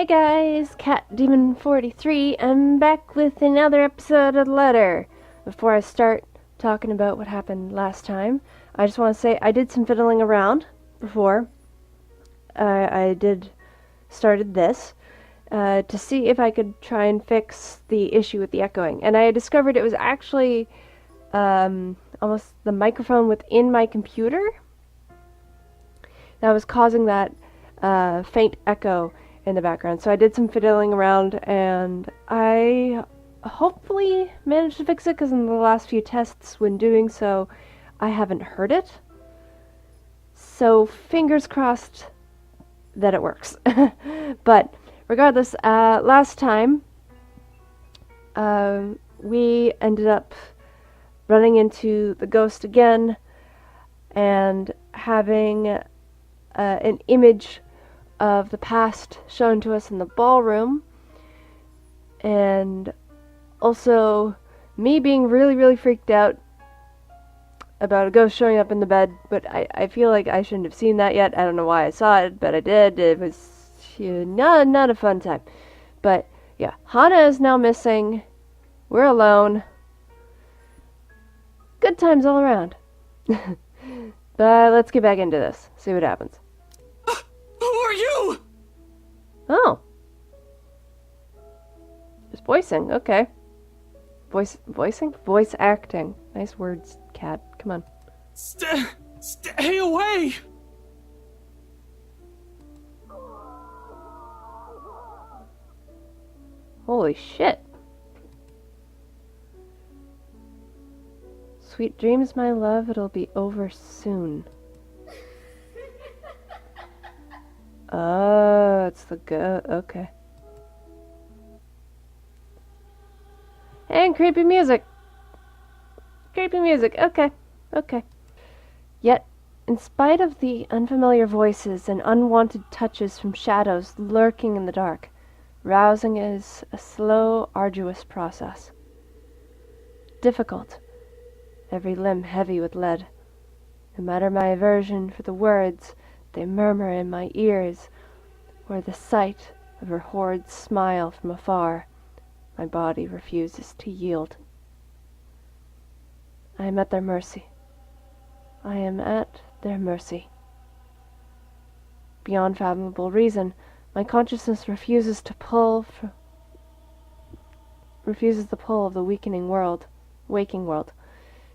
Hey guys, Cat Demon 43. I'm back with another episode of the letter. Before I start talking about what happened last time, I just want to say I did some fiddling around before I started this to see if I could try and fix the issue with the echoing. And I discovered it was actually almost the microphone within my computer that was causing that faint echo in the background. So I did some fiddling around and I hopefully managed to fix it, because in the last few tests when doing so I haven't heard it. So fingers crossed that it works. But regardless, last time we ended up running into the ghost again and having an image of the past shown to us in the ballroom, and also me being really freaked out about a ghost showing up in the bed, but I feel like I shouldn't have seen that yet. I don't know why I saw it, but I did. It was not a fun time. But yeah, Hana is now missing. We're alone. Good times all around. But let's get back into this, see what happens. Who are you? Oh. Just voicing, okay. Voicing? Voice acting. Nice words, Cat. Come on. Stay away! Holy shit. Sweet dreams, my love. It'll be over soon. Oh, it's the okay. And creepy music. Creepy music. Okay. Yet, in spite of the unfamiliar voices and unwanted touches from shadows lurking in the dark, rousing is a slow, arduous process. Difficult. Every limb heavy with lead. No matter my aversion for the words, they murmur in my ears, or the sight of her horrid smile from afar. My body refuses to yield. I am at their mercy. I am at their mercy. Beyond fathomable reason, my consciousness refuses the pull of the waking world,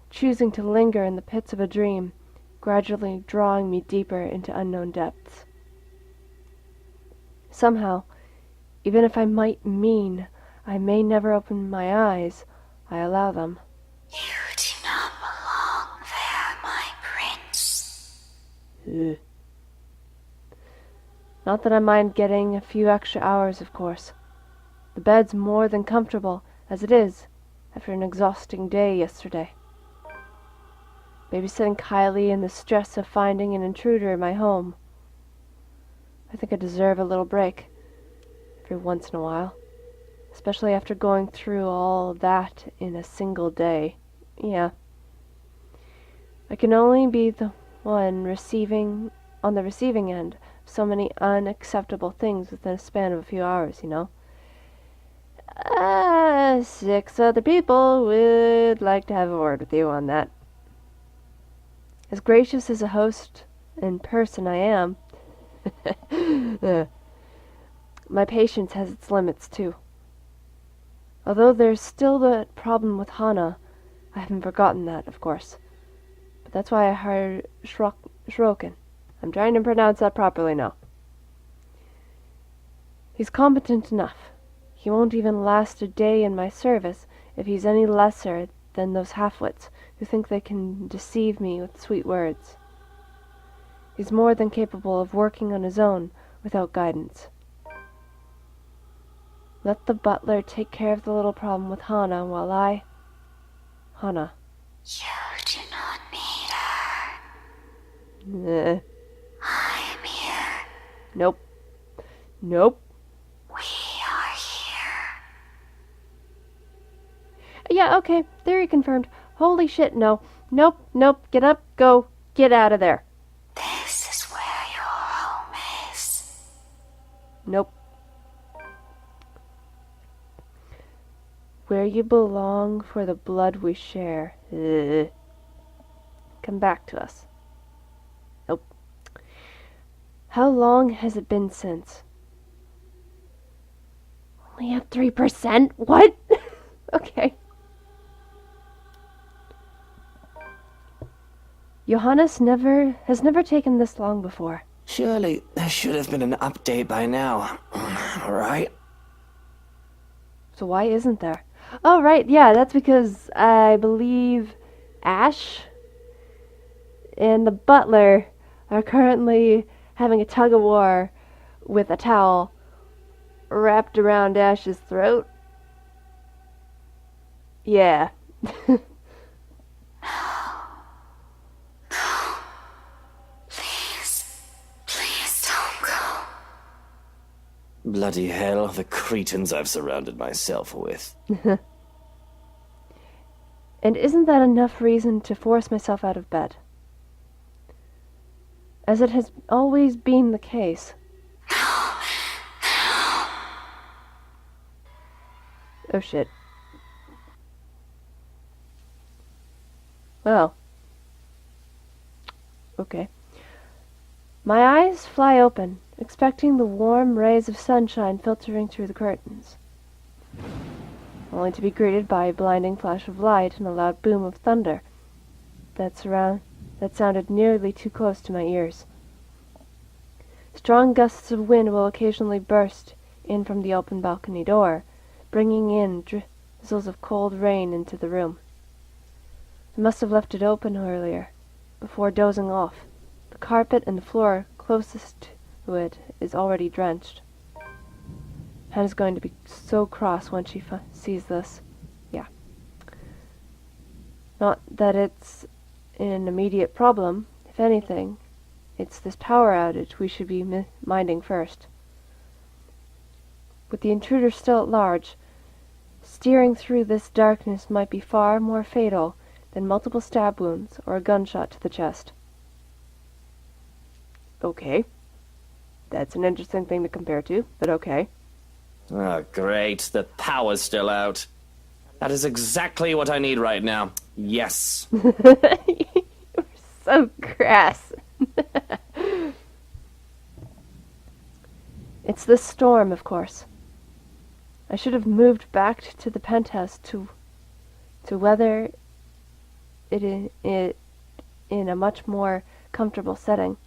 choosing to linger in the pits of a dream, gradually drawing me deeper into unknown depths. Somehow, even if I may never open my eyes, I allow them. You do not belong there, my prince. Not that I mind getting a few extra hours, of course. The bed's more than comfortable as it is after an exhausting day yesterday. Babysitting Kylie and the stress of finding an intruder in my home. I think I deserve a little break every once in a while, especially after going through all that in a single day. Yeah. I can only be the one on the receiving end of so many unacceptable things within a span of a few hours, you know. 6 other people would like to have a word with you on that. As gracious as a host in person I am, my patience has its limits too. Although there's still the problem with Hana, I haven't forgotten that, of course. But that's why I hired Shrokin. I'm trying to pronounce that properly now. He's competent enough. He won't even last a day in my service if he's any lesser than those half-wits who think they can deceive me with sweet words. He's more than capable of working on his own without guidance. Let the butler take care of the little problem with Hana while Hana. You do not need her. I am here. Nope. We are here. Yeah, okay. Theory confirmed. Holy shit, no. Nope. Get up, go. Get out of there. This is where your home is. Nope. Where you belong for the blood we share. Ugh. Come back to us. Nope. How long has it been since? Only at 3%? What? Okay. Johannes has never taken this long before. Surely there should have been an update by now. Right? So why isn't there? Oh, right, yeah, that's because I believe Ash and the butler are currently having a tug-of-war with a towel wrapped around Ash's throat. Yeah. Please don't go. Bloody hell, the cretins I've surrounded myself with. And isn't that enough reason to force myself out of bed? As it has always been the case. Oh shit. Oh. Okay. My eyes fly open, expecting the warm rays of sunshine filtering through the curtains, only to be greeted by a blinding flash of light and a loud boom of thunder that sounded nearly too close to my ears. Strong gusts of wind will occasionally burst in from the open balcony door, bringing in drizzles of cold rain into the room. I must have left it open earlier, before dozing off. The carpet and the floor closest to it is already drenched. Hannah's going to be so cross when she sees this. Yeah. Not that it's an immediate problem. If anything, it's this power outage we should be minding first. With the intruder still at large, steering through this darkness might be far more fatal than multiple stab wounds or a gunshot to the chest. Okay. That's an interesting thing to compare to, but okay. Oh, great. The power's still out. That is exactly what I need right now. Yes. You're so crass. It's this storm, of course. I should have moved back to the penthouse to weather it in a much more comfortable setting.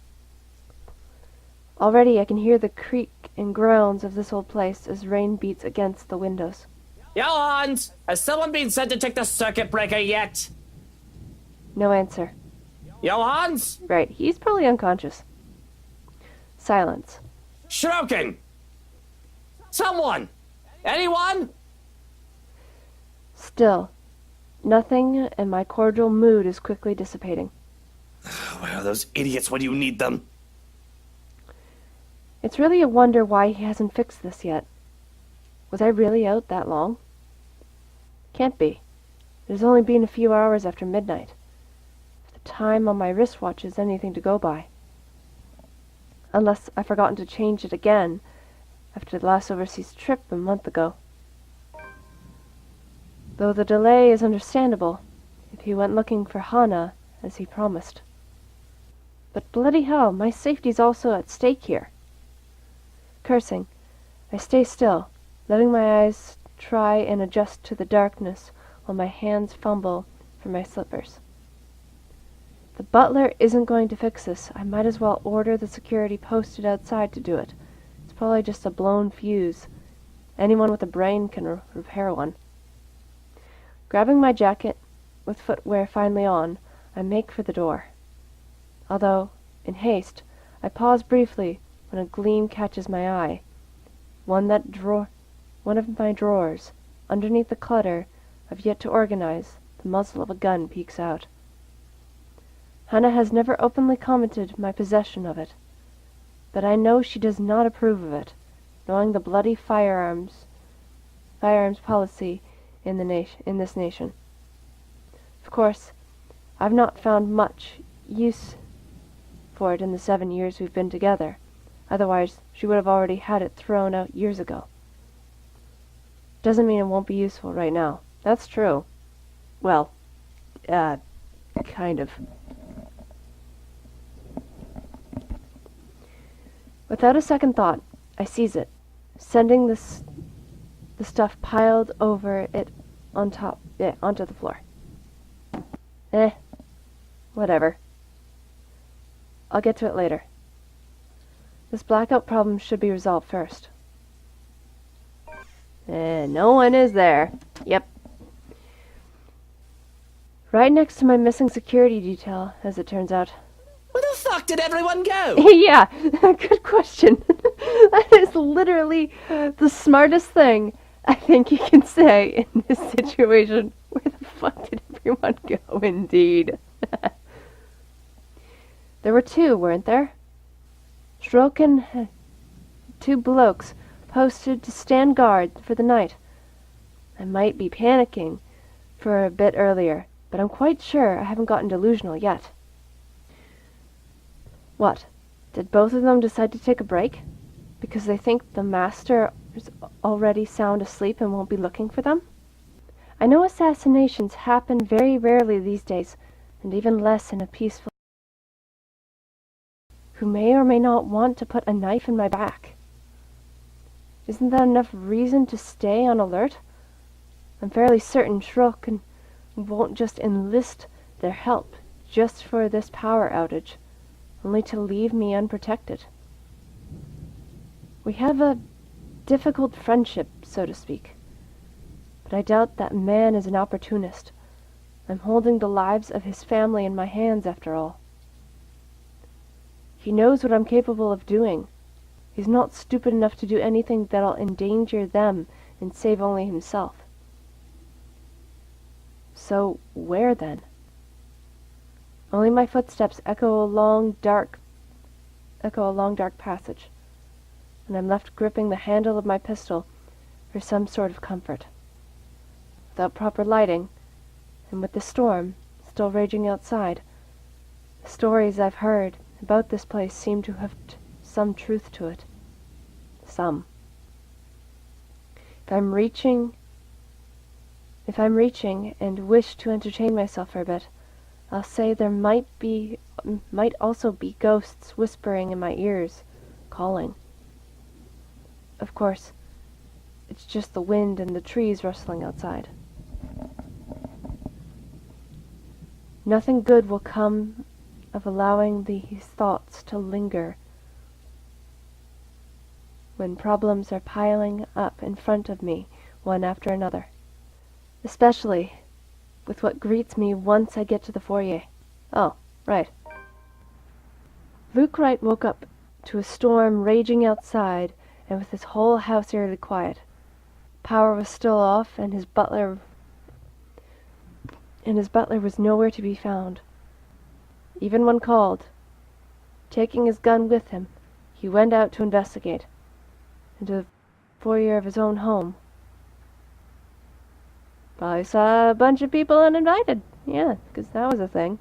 Already I can hear the creak and groans of this old place as rain beats against the windows. Johans! Has someone been sent to take the circuit breaker yet? No answer. Johans? Right, he's probably unconscious. Silence. Shroken! Someone! Anyone? Still. Nothing, and my cordial mood is quickly dissipating. Where are those idiots when you need them? It's really a wonder why he hasn't fixed this yet. Was I really out that long? Can't be. It has only been a few hours after midnight. If the time on my wristwatch is anything to go by. Unless I've forgotten to change it again after the last overseas trip a month ago. Though the delay is understandable if he went looking for Hana as he promised. But bloody hell, my safety's also at stake here. Cursing, I stay still, letting my eyes try and adjust to the darkness while my hands fumble for my slippers. The butler isn't going to fix this. I might as well order the security posted outside to do it. It's probably just a blown fuse. Anyone with a brain can repair one. Grabbing my jacket, with footwear finally on, I make for the door. Although, in haste, I pause briefly when a gleam catches my eye. One of my drawers, underneath the clutter I've yet to organize, the muzzle of a gun peeks out. Hannah has never openly commented my possession of it, but I know she does not approve of it, knowing the bloody firearms policy in this nation. Of course, I've not found much use for it in the 7 years we've been together. Otherwise, she would have already had it thrown out years ago. Doesn't mean it won't be useful right now. That's true. Well, kind of. Without a second thought, I seize it, sending the stuff piled over it onto the floor. Whatever. I'll get to it later. This blackout problem should be resolved first. No one is there. Yep. Right next to my missing security detail, as it turns out. Where the fuck did everyone go? Yeah, good question. That is literally the smartest thing I think you can say in this situation. Where the fuck did everyone go, indeed? There were two, weren't there? Stroke and two blokes posted to stand guard for the night. I might be panicking for a bit earlier, but I'm quite sure I haven't gotten delusional yet. What? Did both of them decide to take a break? Because they think the master is already sound asleep and won't be looking for them? I know assassinations happen very rarely these days, and even less in a peaceful who may or may not want to put a knife in my back. Isn't that enough reason to stay on alert? I'm fairly certain Shrokin won't just enlist their help just for this power outage, only to leave me unprotected. We have a difficult friendship, so to speak, but I doubt that man is an opportunist. I'm holding the lives of his family in my hands, after all. He knows what I'm capable of doing. He's not stupid enough to do anything that'll endanger them and save only himself. So where then? Only my footsteps echo a long dark passage, and I'm left gripping the handle of my pistol for some sort of comfort. Without proper lighting, and with the storm still raging outside, the stories I've heard about this place seem to have some truth to it. Some. If I'm reaching and wish to entertain myself for a bit, I'll say there might also be ghosts whispering in my ears, calling. Of course, it's just the wind and the trees rustling outside. Nothing good will come of allowing these thoughts to linger when problems are piling up in front of me one after another, especially with what greets me once I get to the foyer. Oh, right. Luke Wright woke up to a storm raging outside and with his whole house eerily quiet. Power was still off and his butler was nowhere to be found. Even when called, taking his gun with him, he went out to investigate into the foyer of his own home. Probably saw a bunch of people uninvited. Yeah, because that was a thing.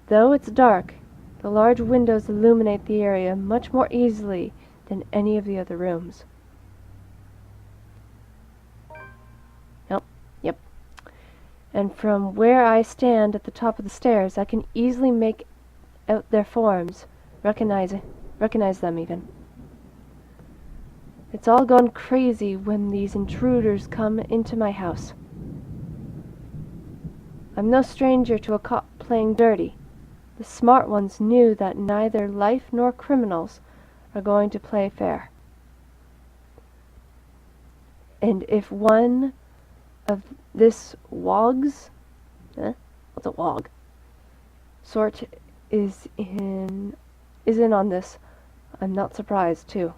Though it's dark, the large windows illuminate the area much more easily than any of the other rooms. Yep. And from where I stand at the top of the stairs, I can easily make out their forms, recognize them even. It's all gone crazy when these intruders come into my house. I'm no stranger to a cop playing dirty. The smart ones knew that neither life nor criminals are going to play fair. And if one of this what's a wog? Sort is in on this, I'm not surprised too.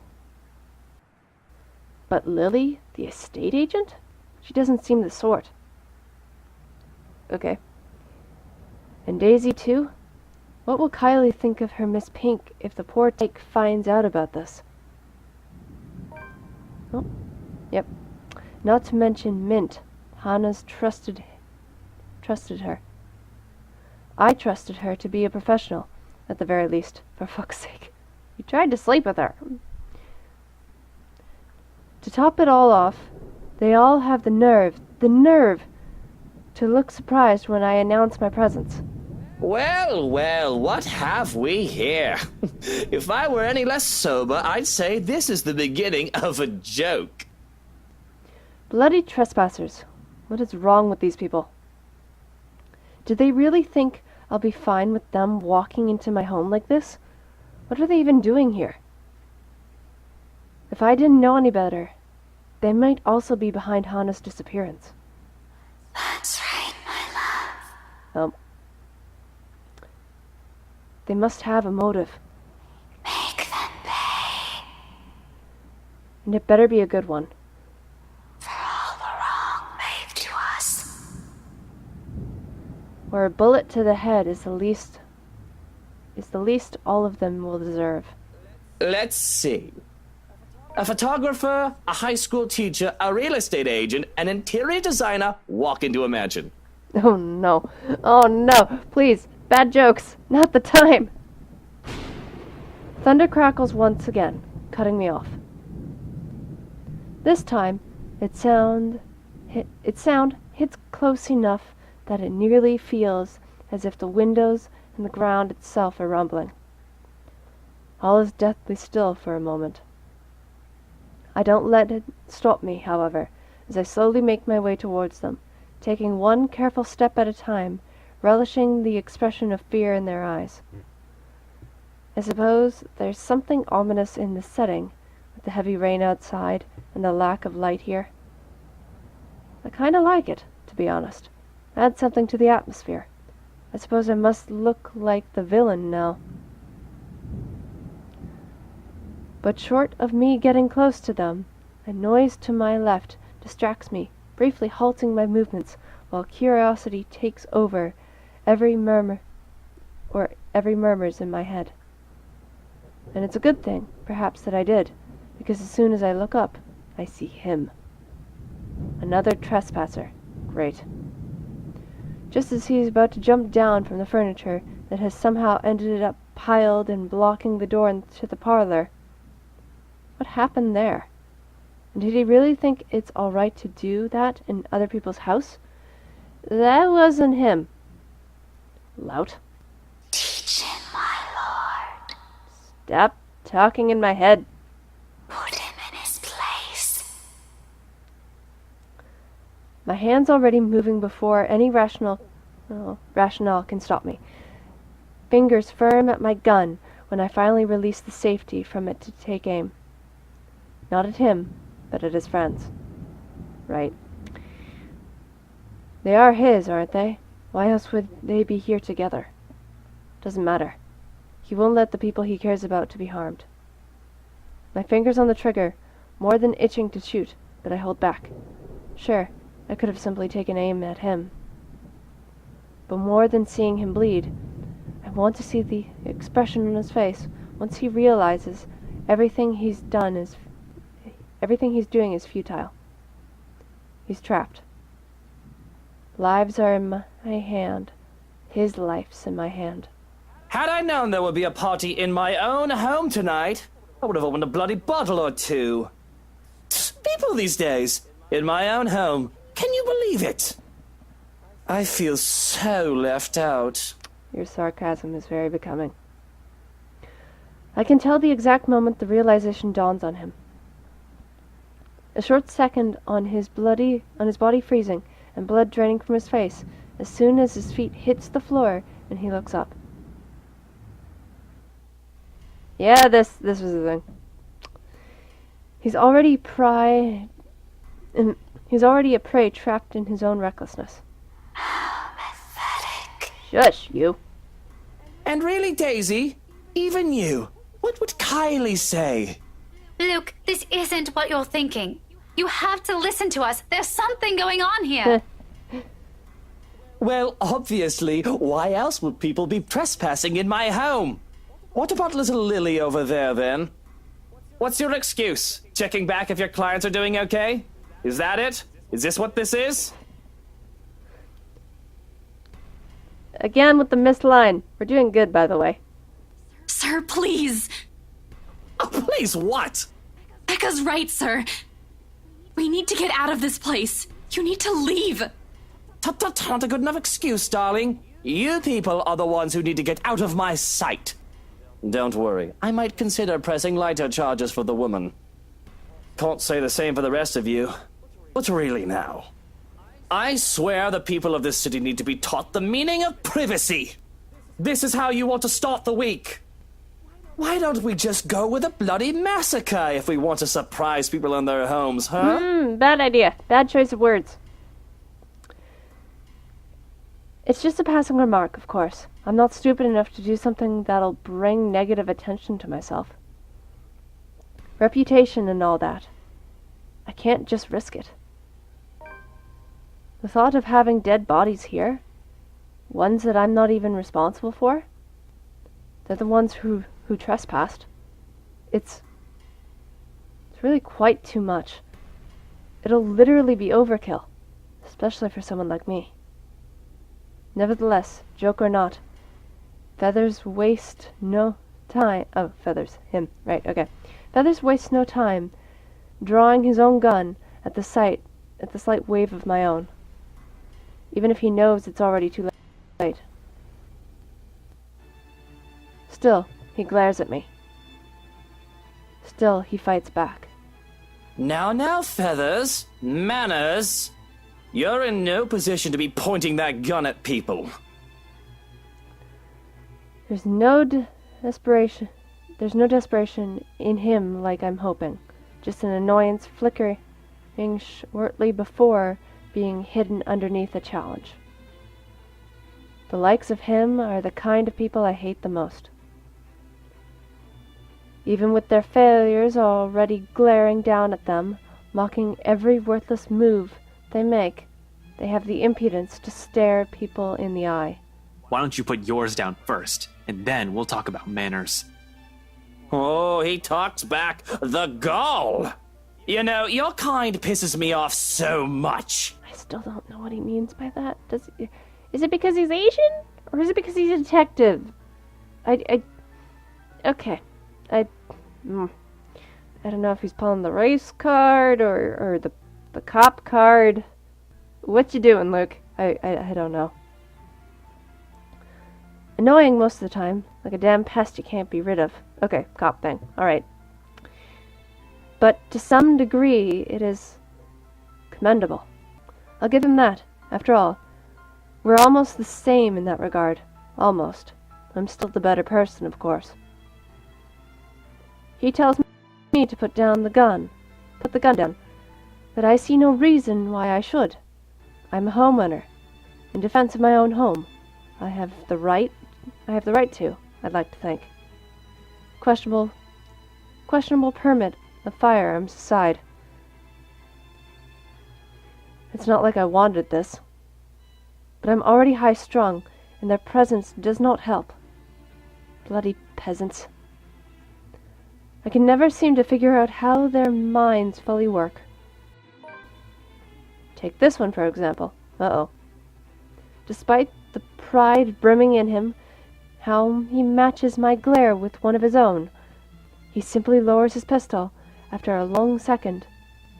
But Lily, the estate agent? She doesn't seem the sort. Okay. And Daisy too? What will Kylie think of her Miss Pink if the poor Take finds out about this? Oh, yep. Not to mention Mint. Hannah's trusted her. I trusted her to be a professional, at the very least, for fuck's sake. You tried to sleep with her. To top it all off, they all have the nerve, to look surprised when I announce my presence. Well, well, what have we here? If I were any less sober, I'd say this is the beginning of a joke. Bloody trespassers. What is wrong with these people? Do they really think I'll be fine with them walking into my home like this? What are they even doing here? If I didn't know any better, they might also be behind Hannah's disappearance. That's right, my love. They must have a motive, Make them pay and it better be a good one. for all the wrong made to us. Where a bullet to the head is the least all of them will deserve. Let's see. A photographer, a high school teacher, a real estate agent, an interior designer walk into a mansion. Oh no. Oh no. Please. Bad jokes. Not the time. Thunder crackles once again, cutting me off. This time, its sound hits close enough that it nearly feels as if the windows and the ground itself are rumbling. All is deathly still for a moment. I don't let it stop me, however, as I slowly make my way towards them, taking one careful step at a time, relishing the expression of fear in their eyes. I suppose there's something ominous in the setting, with the heavy rain outside and the lack of light here. I kinda like it, to be honest. Adds something to the atmosphere. I suppose I must look like the villain now. But short of me getting close to them, a noise to my left distracts me, briefly halting my movements while curiosity takes over every murmurs in my head. And it's a good thing, perhaps, that I did, because as soon as I look up, I see him. Another trespasser. Great. Just as he's about to jump down from the furniture that has somehow ended up piled and blocking the door into the parlor. What happened there? And did he really think it's all right to do that in other people's house? That wasn't him. Lout. Teach him, my lord. Stop talking in my head. Put him in his place. My hand's already moving before any rationale can stop me. Fingers firm at my gun when I finally release the safety from it to take aim. Not at him, but at his friends. Right. They are his, aren't they? Why else would they be here together? Doesn't matter. He won't let the people he cares about to be harmed. My fingers on the trigger, more than itching to shoot, but I hold back. Sure, I could have simply taken aim at him. But more than seeing him bleed, I want to see the expression on his face once he realizes everything he's doing is futile. He's trapped. Lives are in my hand. His life's in my hand. Had I known there would be a party in my own home tonight, I would have opened a bloody bottle or two. People these days, in my own home, can you believe it? I feel so left out. Your sarcasm is very becoming. I can tell the exact moment the realization dawns on him. A short second on his body freezing and blood draining from his face as soon as his feet hits the floor and he looks up. Yeah, this was the thing. He's already a prey trapped in his own recklessness. How pathetic. Shush, you. And really, Daisy, even you, what would Kylie say? Luke, this isn't what you're thinking. You have to listen to us. There's something going on here. Well, obviously, why else would people be trespassing in my home? What about little Lily over there, then? What's your excuse? Checking back if your clients are doing okay? Is that it? Is this what this is? Again with the missed line. We're doing good, by the way. Sir, please. Oh, please, what? Becca's right, sir. We need to get out of this place. You need to leave. Tut, not a good enough excuse, darling. You people are the ones who need to get out of my sight. Don't worry, I might consider pressing lighter charges for the woman. Can't say the same for the rest of you. But really now, I swear the people of this city need to be taught the meaning of privacy. This is how you want to start the week. Why don't we just go with a bloody massacre if we want to surprise people in their homes, huh? Bad idea. Bad choice of words. It's just a passing remark, of course. I'm not stupid enough to do something that'll bring negative attention to myself. Reputation and all that. I can't just risk it. The thought of having dead bodies here, ones that I'm not even responsible for, they're the ones who trespassed. It's really quite too much. It'll literally be overkill, especially for someone like me. Nevertheless, joke or not, Feathers waste no time. Oh, Feathers, him, right, okay. Feathers wastes no time drawing his own gun at the slight wave of my own, even if he knows it's already too late. Still, he glares at me. Still, he fights back. Now, Feathers. Manners. You're in no position to be pointing that gun at people. There's no desperation in him like I'm hoping. Just an annoyance flickering shortly before being hidden underneath a challenge. The likes of him are the kind of people I hate the most. Even with their failures already glaring down at them, mocking every worthless move they make, they have the impudence to stare people in the eye. Why don't you put yours down first, and then we'll talk about manners. Oh, he talks back. The gall! You know, your kind pisses me off so much. I still don't know what he means by that. Is it because he's Asian? Or is it because he's a detective? Okay. I don't know if he's pulling the race card or the cop card. What you doing, Luke? I don't know. Annoying most of the time, like a damn pest you can't be rid of. Okay, cop thing. Alright. But to some degree, it is commendable. I'll give him that. After all, we're almost the same in that regard. Almost. I'm still the better person, of course. He tells me to put the gun down, but I see no reason why I should. I'm a homeowner, in defense of my own home. I have the right to, I'd like to think. Questionable permit of firearms aside. It's not like I wanted this, but I'm already high-strung, and their presence does not help. Bloody peasants. I can never seem to figure out how their minds fully work. Take this one, for example. Uh-oh. Despite the pride brimming in him, how he matches my glare with one of his own. He simply lowers his pistol after a long second,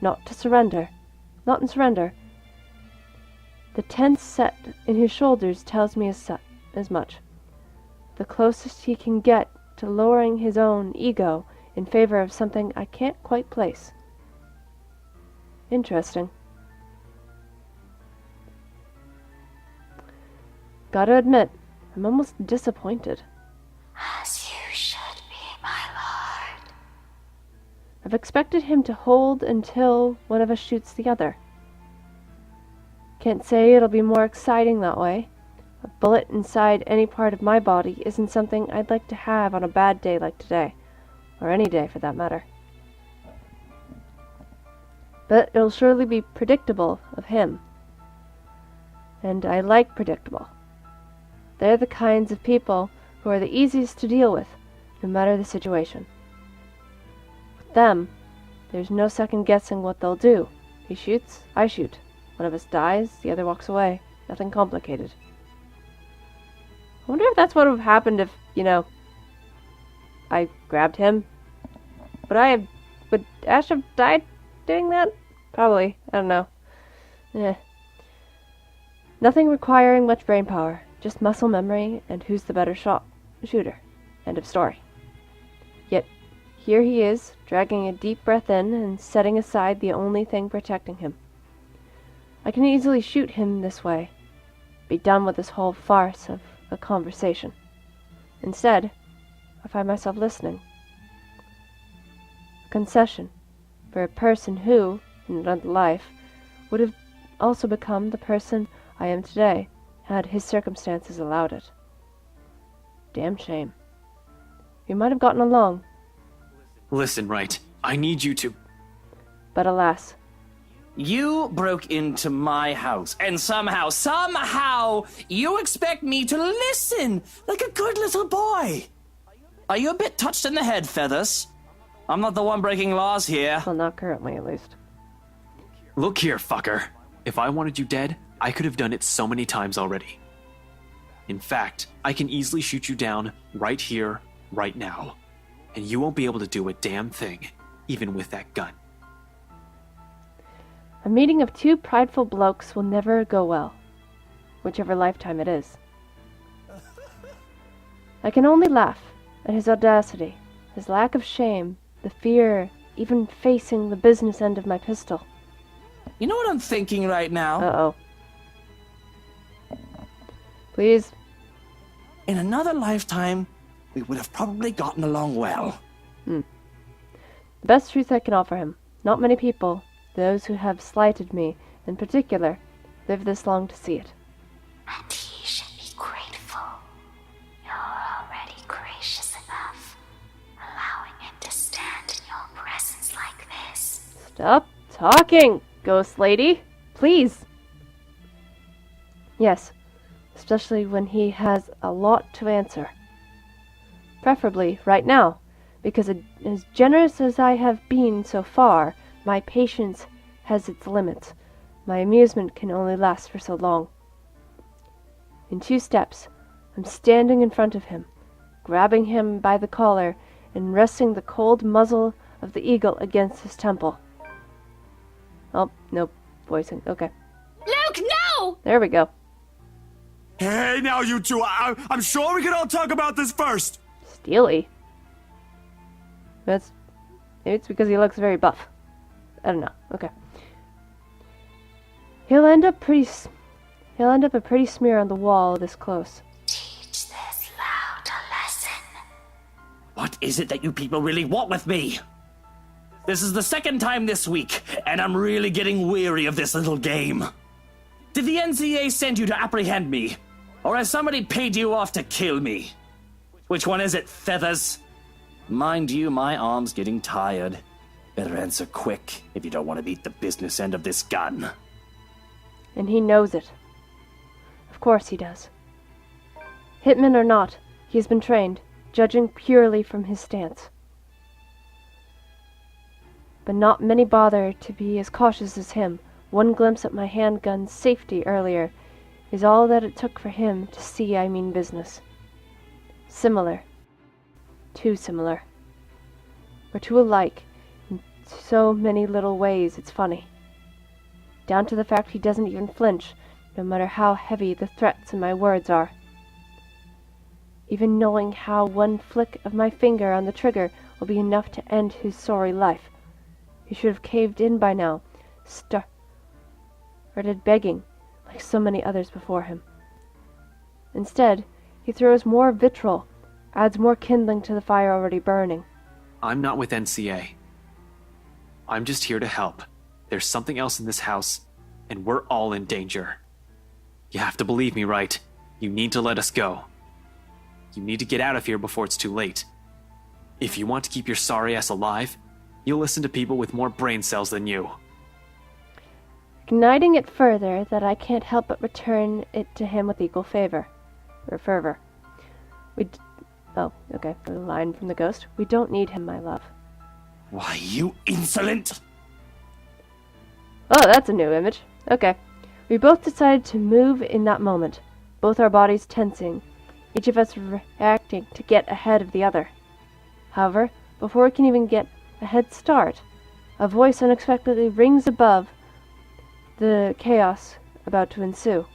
not in surrender. The tense set in his shoulders tells me as much. The closest he can get to lowering his own ego in favor of something I can't quite place. Interesting. Gotta admit, I'm almost disappointed. As you should be, my lord. I've expected him to hold until one of us shoots the other. Can't say it'll be more exciting that way. A bullet inside any part of my body isn't something I'd like to have on a bad day like today. Or any day, for that matter. But it'll surely be predictable of him. And I like predictable. They're the kinds of people who are the easiest to deal with, no matter the situation. With them, there's no second guessing what they'll do. He shoots, I shoot. One of us dies, the other walks away. Nothing complicated. I wonder if that's what would have happened if, I grabbed him, Would Ash have died doing that? Probably. I don't know. Nothing requiring much brain power. Just muscle memory and who's the better shooter. End of story. Yet, here he is, dragging a deep breath in and setting aside the only thing protecting him. I can easily shoot him this way. Be done with this whole farce of a conversation. Instead, I find myself listening. A concession for a person who, in another life, would have also become the person I am today, had his circumstances allowed it. Damn shame. We might have gotten along. Listen, Wright. I need you to... But alas, You broke into my house, and somehow, you expect me to listen like a good little boy. Are you a bit touched in the head, Feathers? I'm not the one breaking laws here. well, not currently at least. Look here, fucker. If I wanted you dead, I could have done it so many times already. In fact, I can easily shoot you down right here, right now. And you won't be able to do a damn thing, even with that gun. A meeting of two prideful blokes will never go well, whichever lifetime it is. I can only laugh at his audacity, his lack of shame, the fear, even facing the business end of my pistol. You know what I'm thinking right now? Uh-oh. Please. In another lifetime, we would have probably gotten along well. The best truth I can offer him. Not many people, those who have slighted me in particular, live this long to see it. And he should be grateful. You're already gracious enough, allowing him to stand in your presence like this. Stop talking, ghost lady. Please. Yes, especially when he has a lot to answer. Preferably right now, because as generous as I have been so far, my patience has its limits. My amusement can only last for so long. In 2 steps, I'm standing in front of him, grabbing him by the collar and resting the cold muzzle of the eagle against his temple. Oh, no voicing. Okay. Luke, no! There we go. Hey, now you two, I'm sure we can all talk about this first. Steely. Maybe it's because he looks very buff. I don't know. Okay. He'll end up a pretty smear on the wall this close. Teach this loud a lesson. What is it that you people really want with me? This is the second time this week, and I'm really getting weary of this little game. Did the NCA send you to apprehend me? Or has somebody paid you off to kill me? Which one is it, Feathers? Mind you, my arm's getting tired. Better answer quick if you don't want to meet the business end of this gun. And he knows it. Of course he does. Hitman or not, he has been trained, judging purely from his stance. But not many bother to be as cautious as him. One glimpse at my handgun's safety earlier is all that it took for him to see I mean business. Similar. Too similar. We're too alike in so many little ways it's funny. Down to the fact he doesn't even flinch, no matter how heavy the threats in my words are. Even knowing how one flick of my finger on the trigger will be enough to end his sorry life. He should have caved in by now, started begging, like so many others before him. Instead, he throws more vitriol, adds more kindling to the fire already burning. I'm not with NCA. I'm just here to help. There's something else in this house, and we're all in danger. You have to believe me, right? You need to let us go. You need to get out of here before it's too late. If you want to keep your sorry ass alive, you'll listen to people with more brain cells than you. Igniting it further that I can't help but return it to him with equal favor. Or fervor. Oh, okay, the line from the ghost. We don't need him, my love. Why, you insolent! Oh, that's a new image. Okay. We both decided to move in that moment, both our bodies tensing, each of us reacting to get ahead of the other. However, before we can even get a head start. A voice unexpectedly rings above the chaos about to ensue.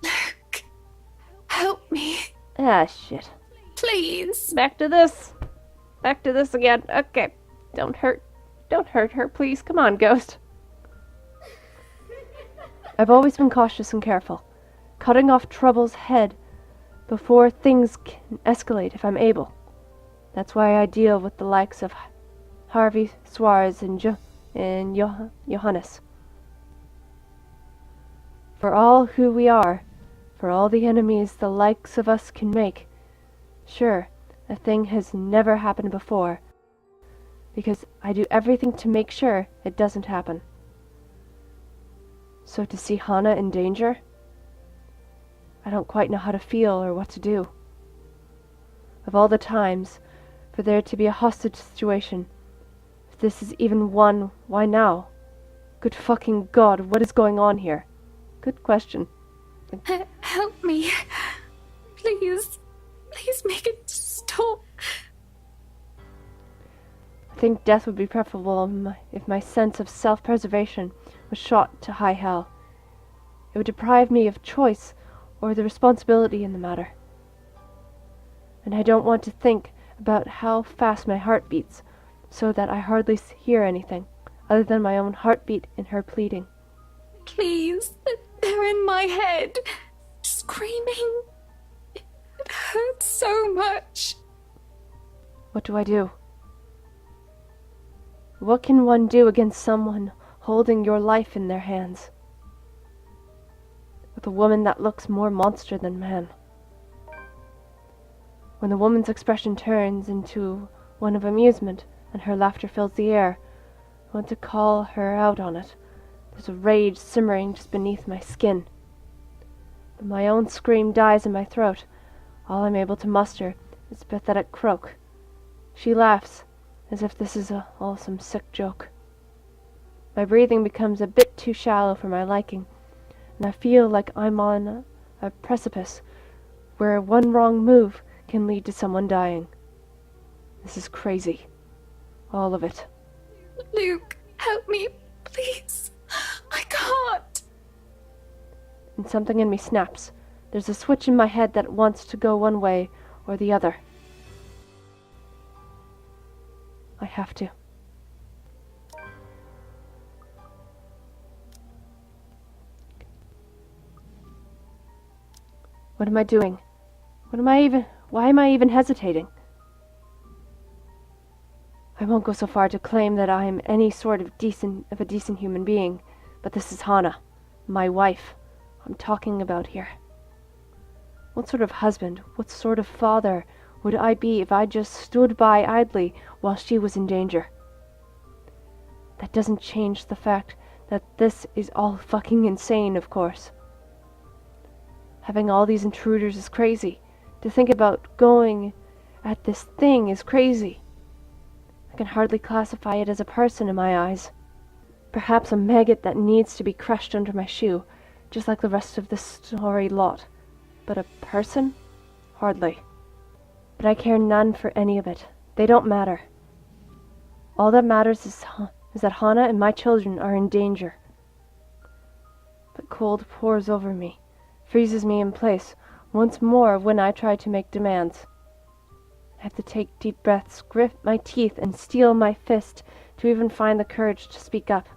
Luke, help me, Ah, shit. please. Back to this. Back to this again. Okay. Don't hurt her, please. Come on, ghost. I've always been cautious and careful, cutting off trouble's head before things can escalate if I'm able. That's why I deal with the likes of Harvey, Suarez, and Johannes. For all who we are, for all the enemies the likes of us can make, sure, a thing has never happened before, because I do everything to make sure it doesn't happen. So to see Hana in danger, I don't quite know how to feel or what to do. Of all the times for there to be a hostage situation, if this is even one, why now? Good fucking God, what is going on here? Good question. Help me. Please. Please make it stop. I think death would be preferable if my sense of self-preservation was shot to high hell. It would deprive me of choice or the responsibility in the matter. And I don't want to think about how fast my heart beats, so that I hardly hear anything other than my own heartbeat and her pleading. Please. They're in my head. Screaming. It hurts so much. What do I do? What can one do against someone holding your life in their hands? With a woman that looks more monster than man. When the woman's expression turns into one of amusement and her laughter fills the air, I want to call her out on it. There's a rage simmering just beneath my skin. But my own scream dies in my throat. All I'm able to muster is a pathetic croak. She laughs, as if this is all some sick joke. My breathing becomes a bit too shallow for my liking, and I feel like I'm on a precipice where one wrong move can lead to someone dying. This is crazy. All of it. Luke, help me, please. I can't. And something in me snaps. There's a switch in my head that wants to go one way or the other. I have to. What am I doing? Why am I even hesitating? I won't go so far to claim that I am any sort of a decent human being, but this is Hana, my wife, I'm talking about here. What sort of husband, what sort of father would I be if I just stood by idly while she was in danger? That doesn't change the fact that this is all fucking insane, of course. Having all these intruders is crazy. To think about going at this thing is crazy. I can hardly classify it as a person in my eyes. Perhaps a maggot that needs to be crushed under my shoe, just like the rest of this story lot. But a person? Hardly. But I care none for any of it. They don't matter. All that matters is that Hana and my children are in danger. But cold pours over me, freezes me in place, once more when I try to make demands. I have to take deep breaths, grip my teeth, and steel my fist to even find the courage to speak up.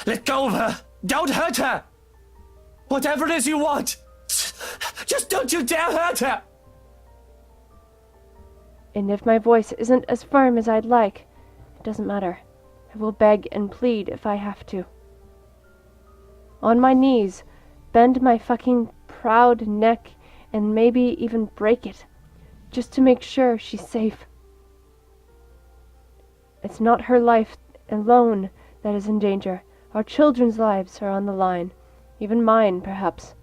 Let go of her! Don't hurt her! Whatever it is you want! Just don't you dare hurt her! And if my voice isn't as firm as I'd like, it doesn't matter. I will beg and plead if I have to. On my knees, bend my fucking proud neck and maybe even break it, just to make sure she's safe. It's not her life alone that is in danger. Our children's lives are on the line, even mine, perhaps.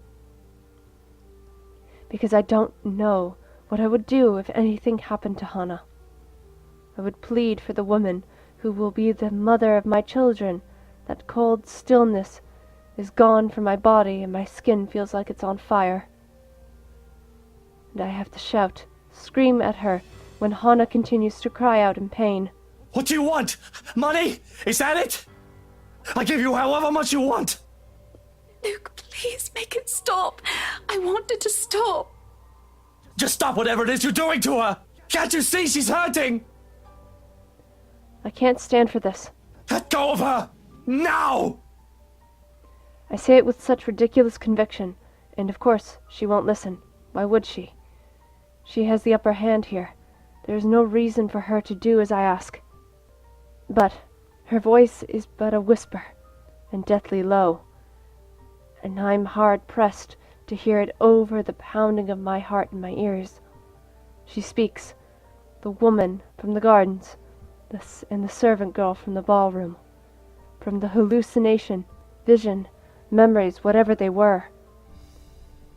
Because I don't know what I would do if anything happened to Hana. I would plead for the woman who will be the mother of my children. That cold stillness is gone from my body and my skin feels like it's on fire. And I have to shout, scream at her when Hana continues to cry out in pain. What do you want? Money? Is that it? I give you however much you want. Luke, please make it stop. I want it to stop. Just stop whatever it is you're doing to her. Can't you see she's hurting? I can't stand for this. Let go of her! Now! I say it with such ridiculous conviction, and of course she won't listen. Why would she? She has the upper hand here. There is no reason for her to do as I ask. But her voice is but a whisper, and deathly low, and I'm hard-pressed to hear it over the pounding of my heart in my ears. She speaks, the woman from the gardens, and the servant girl from the ballroom, from the hallucination, vision, memories, whatever they were.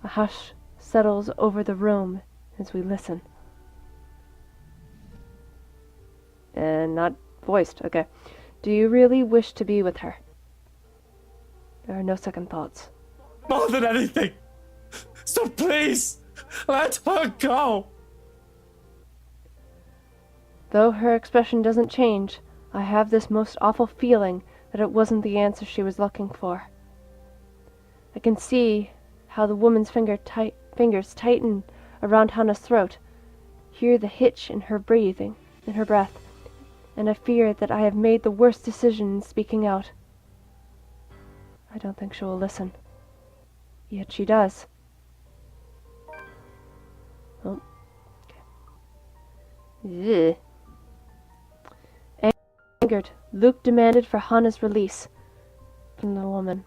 A hush settles over the room as we listen. And not voiced, okay. Do you really wish to be with her? There are no second thoughts. More than anything. So please, let her go. Though her expression doesn't change, I have this most awful feeling that it wasn't the answer she was looking for. I can see how the woman's fingers tighten around Hana's throat, hear the hitch in her breathing, in her breath, and I fear that I have made the worst decision in speaking out. I don't think she will listen. Yet she does. Oh. Okay. Ugh. Angered, Luke demanded for Hana's release from the woman.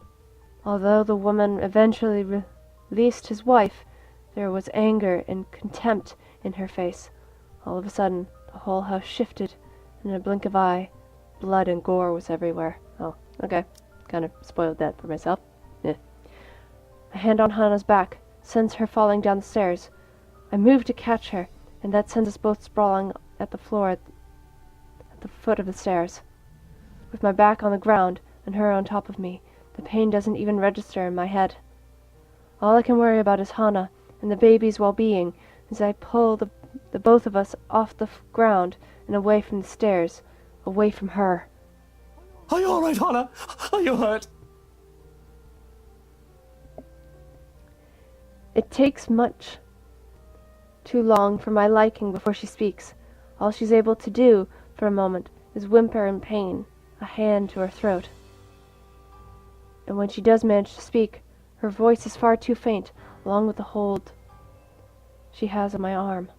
Although the woman eventually released his wife, there was anger and contempt in her face. All of a sudden, the whole house shifted. In a blink of eye, blood and gore was everywhere. Oh, okay. Kind of spoiled that for myself. Yeah. A hand on Hana's back sends her falling down the stairs. I move to catch her, and that sends us both sprawling at the floor at the foot of the stairs. With my back on the ground and her on top of me, the pain doesn't even register in my head. All I can worry about is Hana and the baby's well-being as I pull the both of us off the ground and away from the stairs, away from her. Are you all right, Hana? Are you hurt? It takes much too long for my liking before she speaks. All she's able to do for a moment is whimper in pain, a hand to her throat. And when she does manage to speak, her voice is far too faint, along with the hold she has on my arm.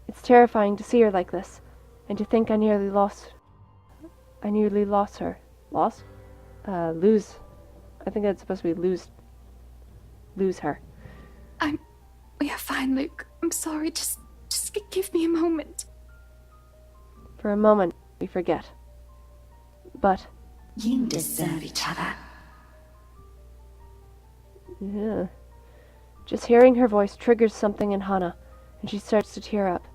It's terrifying to see her like this, and to think I nearly lost her. Lose. I think that's supposed to be lose her. We are fine, Luke. I'm sorry. Just give me a moment. For a moment, we forget. But You deserve each other. yeah, just hearing her voice triggers something in Hana, and she starts to tear up.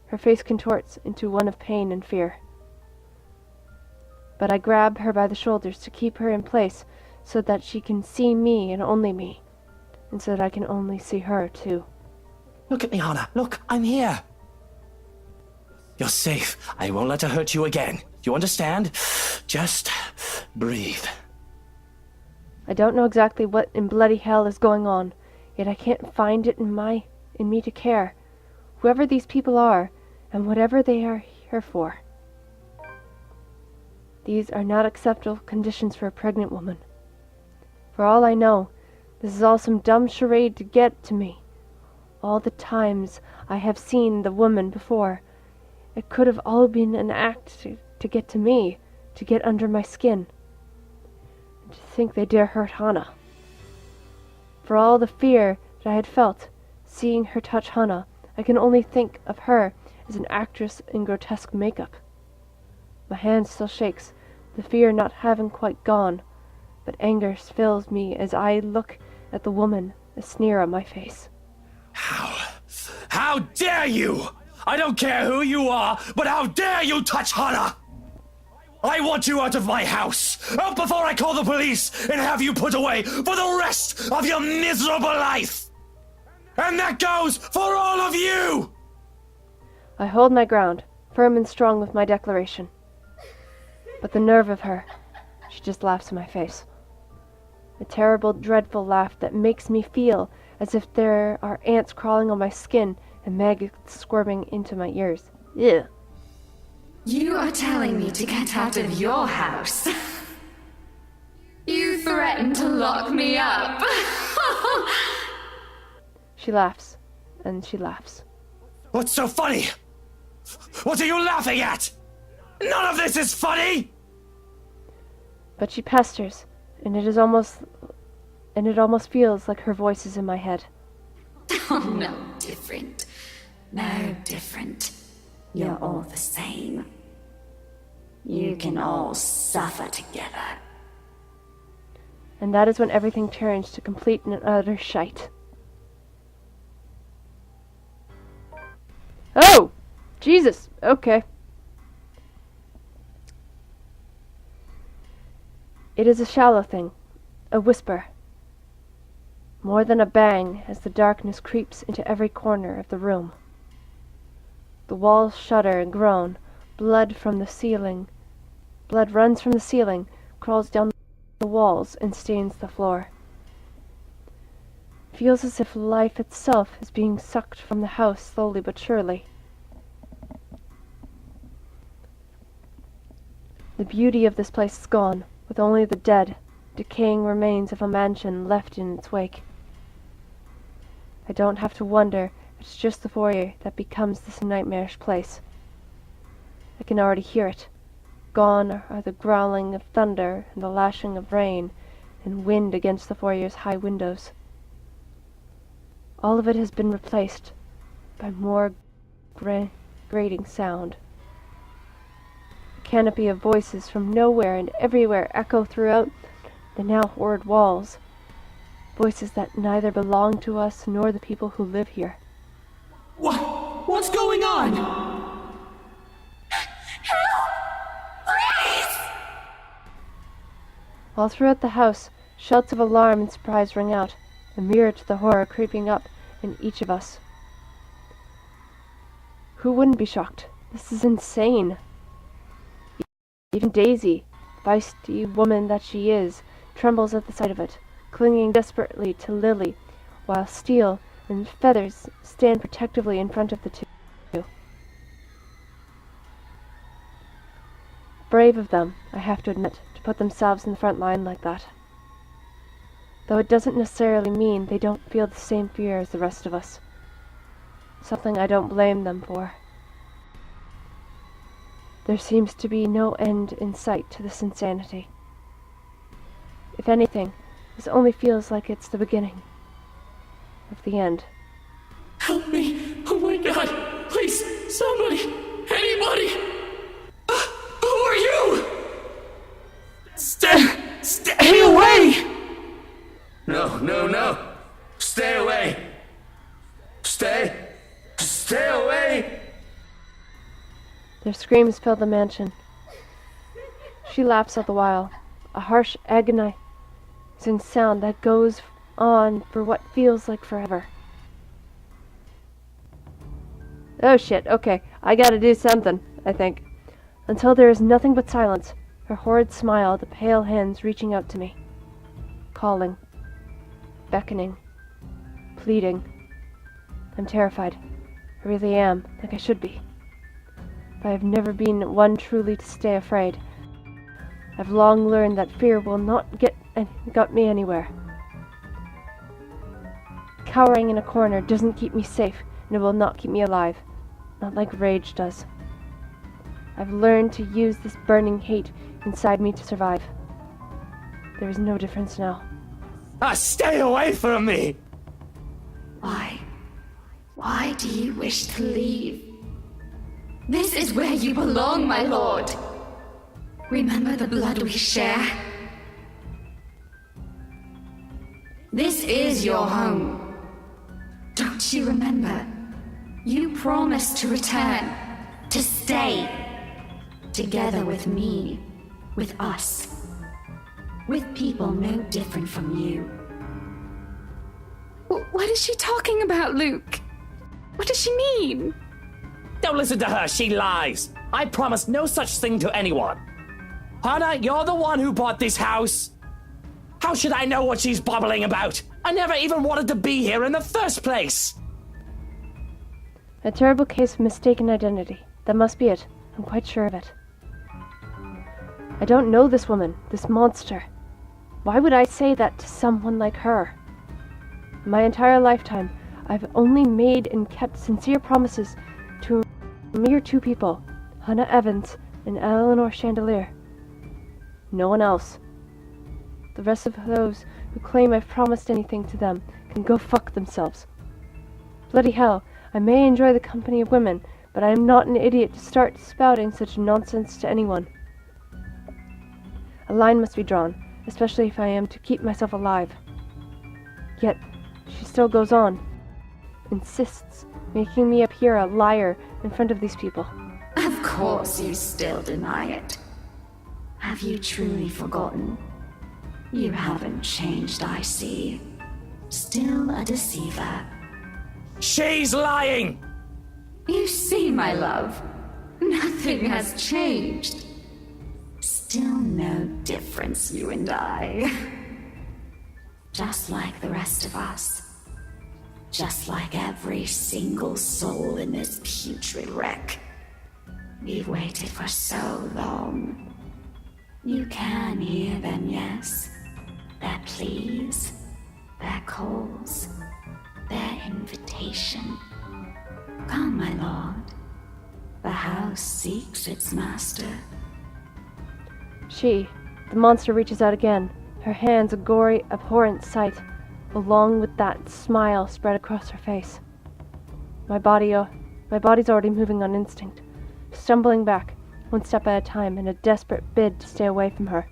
Her face contorts into one of pain and fear. But I grab her by the shoulders to keep her in place so that she can see me and only me, and so that I can only see her too. Look at me, Hana. Look, I'm here. You're safe. I won't let her hurt you again. You understand? Just breathe. I don't know exactly what in bloody hell is going on, yet I can't find it in me to care. Whoever these people are, and whatever they are here for. These are not acceptable conditions for a pregnant woman. For all I know, this is all some dumb charade to get to me. All the times I have seen the woman before, it could have all been an act to get to me, to get under my skin. And to think they dare hurt Hana. For all the fear that I had felt, seeing her touch Hana, I can only think of her as an actress in grotesque makeup. My hand still shakes, the fear not having quite gone, but anger fills me as I look at the woman, a sneer on my face. How dare you! I don't care who you are, but how dare you touch Hana! I want you out of my house, out before I call the police and have you put away for the rest of your miserable life! And that goes for all of you! I hold my ground, firm and strong with my declaration. But the nerve of her, she just laughs in my face. A terrible, dreadful laugh that makes me feel as if there are ants crawling on my skin and maggots squirming into my ears. Ew. You are telling me to get out of your house? You threatened to lock me up. She laughs, and she laughs. What's so funny? What are you laughing at? None of this is funny! But she pesters, and it almost feels like her voice is in my head. Oh, no different. No different. You're all the same. You can all suffer together. And that is when everything turns to complete and utter shite. Oh! Jesus! Okay. It is a shallow thing, a whisper. More than a bang as the darkness creeps into every corner of the room. The walls shudder and groan. Blood runs from the ceiling, crawls down the walls, and stains the floor. Feels as if life itself is being sucked from the house slowly but surely. The beauty of this place is gone, with only the dead, decaying remains of a mansion left in its wake. I don't have to wonder if it's just the foyer that becomes this nightmarish place. I can already hear it. Gone are the growling of thunder and the lashing of rain and wind against the foyer's high windows. All of it has been replaced by more grating sound. A canopy of voices from nowhere and everywhere echo throughout the now horrid walls. Voices that neither belong to us nor the people who live here. What's going on? All throughout the house, shouts of alarm and surprise ring out, a mirror to the horror creeping up in each of us. Who wouldn't be shocked? This is insane. Even Daisy, feisty woman that she is, trembles at the sight of it, clinging desperately to Lily, while Steel and Feathers stand protectively in front of the two. Brave of them, I have to admit, to put themselves in the front line like that. Though it doesn't necessarily mean they don't feel the same fear as the rest of us. Something I don't blame them for. There seems to be no end in sight to this insanity. If anything, this only feels like it's the beginning of the end. Help me! Oh my god! Please, somebody! Anybody! Who are you? Stay away! No. Stay away! Stay away! Their screams fill the mansion. She laughs all the while, a harsh, agonizing sound that goes on for what feels like forever. Oh shit, okay, I gotta do something, I think. Until there is nothing but silence, her horrid smile, the pale hands reaching out to me. Calling. Beckoning. Pleading. I'm terrified. I really am, like I should be. But I've never been one truly to stay afraid. I've long learned that fear will not got me anywhere. Cowering in a corner doesn't keep me safe, and it will not keep me alive. Not like rage does. I've learned to use this burning hate inside me to survive. There is no difference now. Stay away from me! Why? Why do you wish to leave? This is where you belong, my lord. Remember the blood we share? This is your home. Don't you remember? You promised to return, to stay. Together with me, with us. With people no different from you. What is she talking about, Luke? What does she mean? Don't listen to her, she lies. I promised no such thing to anyone. Hannah, you're the one who bought this house. How should I know what she's babbling about? I never even wanted to be here in the first place. A terrible case of mistaken identity. That must be it. I'm quite sure of it. I don't know this woman, this monster. Why would I say that to someone like her? In my entire lifetime, I've only made and kept sincere promises to a mere two people, Hannah Evans and Eleanor Chandelier. No one else. The rest of those who claim I've promised anything to them can go fuck themselves. Bloody hell, I may enjoy the company of women, but I am not an idiot to start spouting such nonsense to anyone. A line must be drawn, especially if I am to keep myself alive. Yet, she still goes on, insists, making me appear a liar in front of these people. Of course you still deny it. Have you truly forgotten? You haven't changed, I see. Still a deceiver. She's lying! You see, my love, nothing has changed. Still no difference, you and I. Just like the rest of us. Just like every single soul in this putrid wreck. We've waited for so long. You can hear them, yes? Their pleas, their calls, their invitation. Come, my lord. The house seeks its master. She, the monster, reaches out again, her hands a gory, abhorrent sight, along with that smile spread across her face. My body's already moving on instinct, stumbling back, one step at a time, in a desperate bid to stay away from her.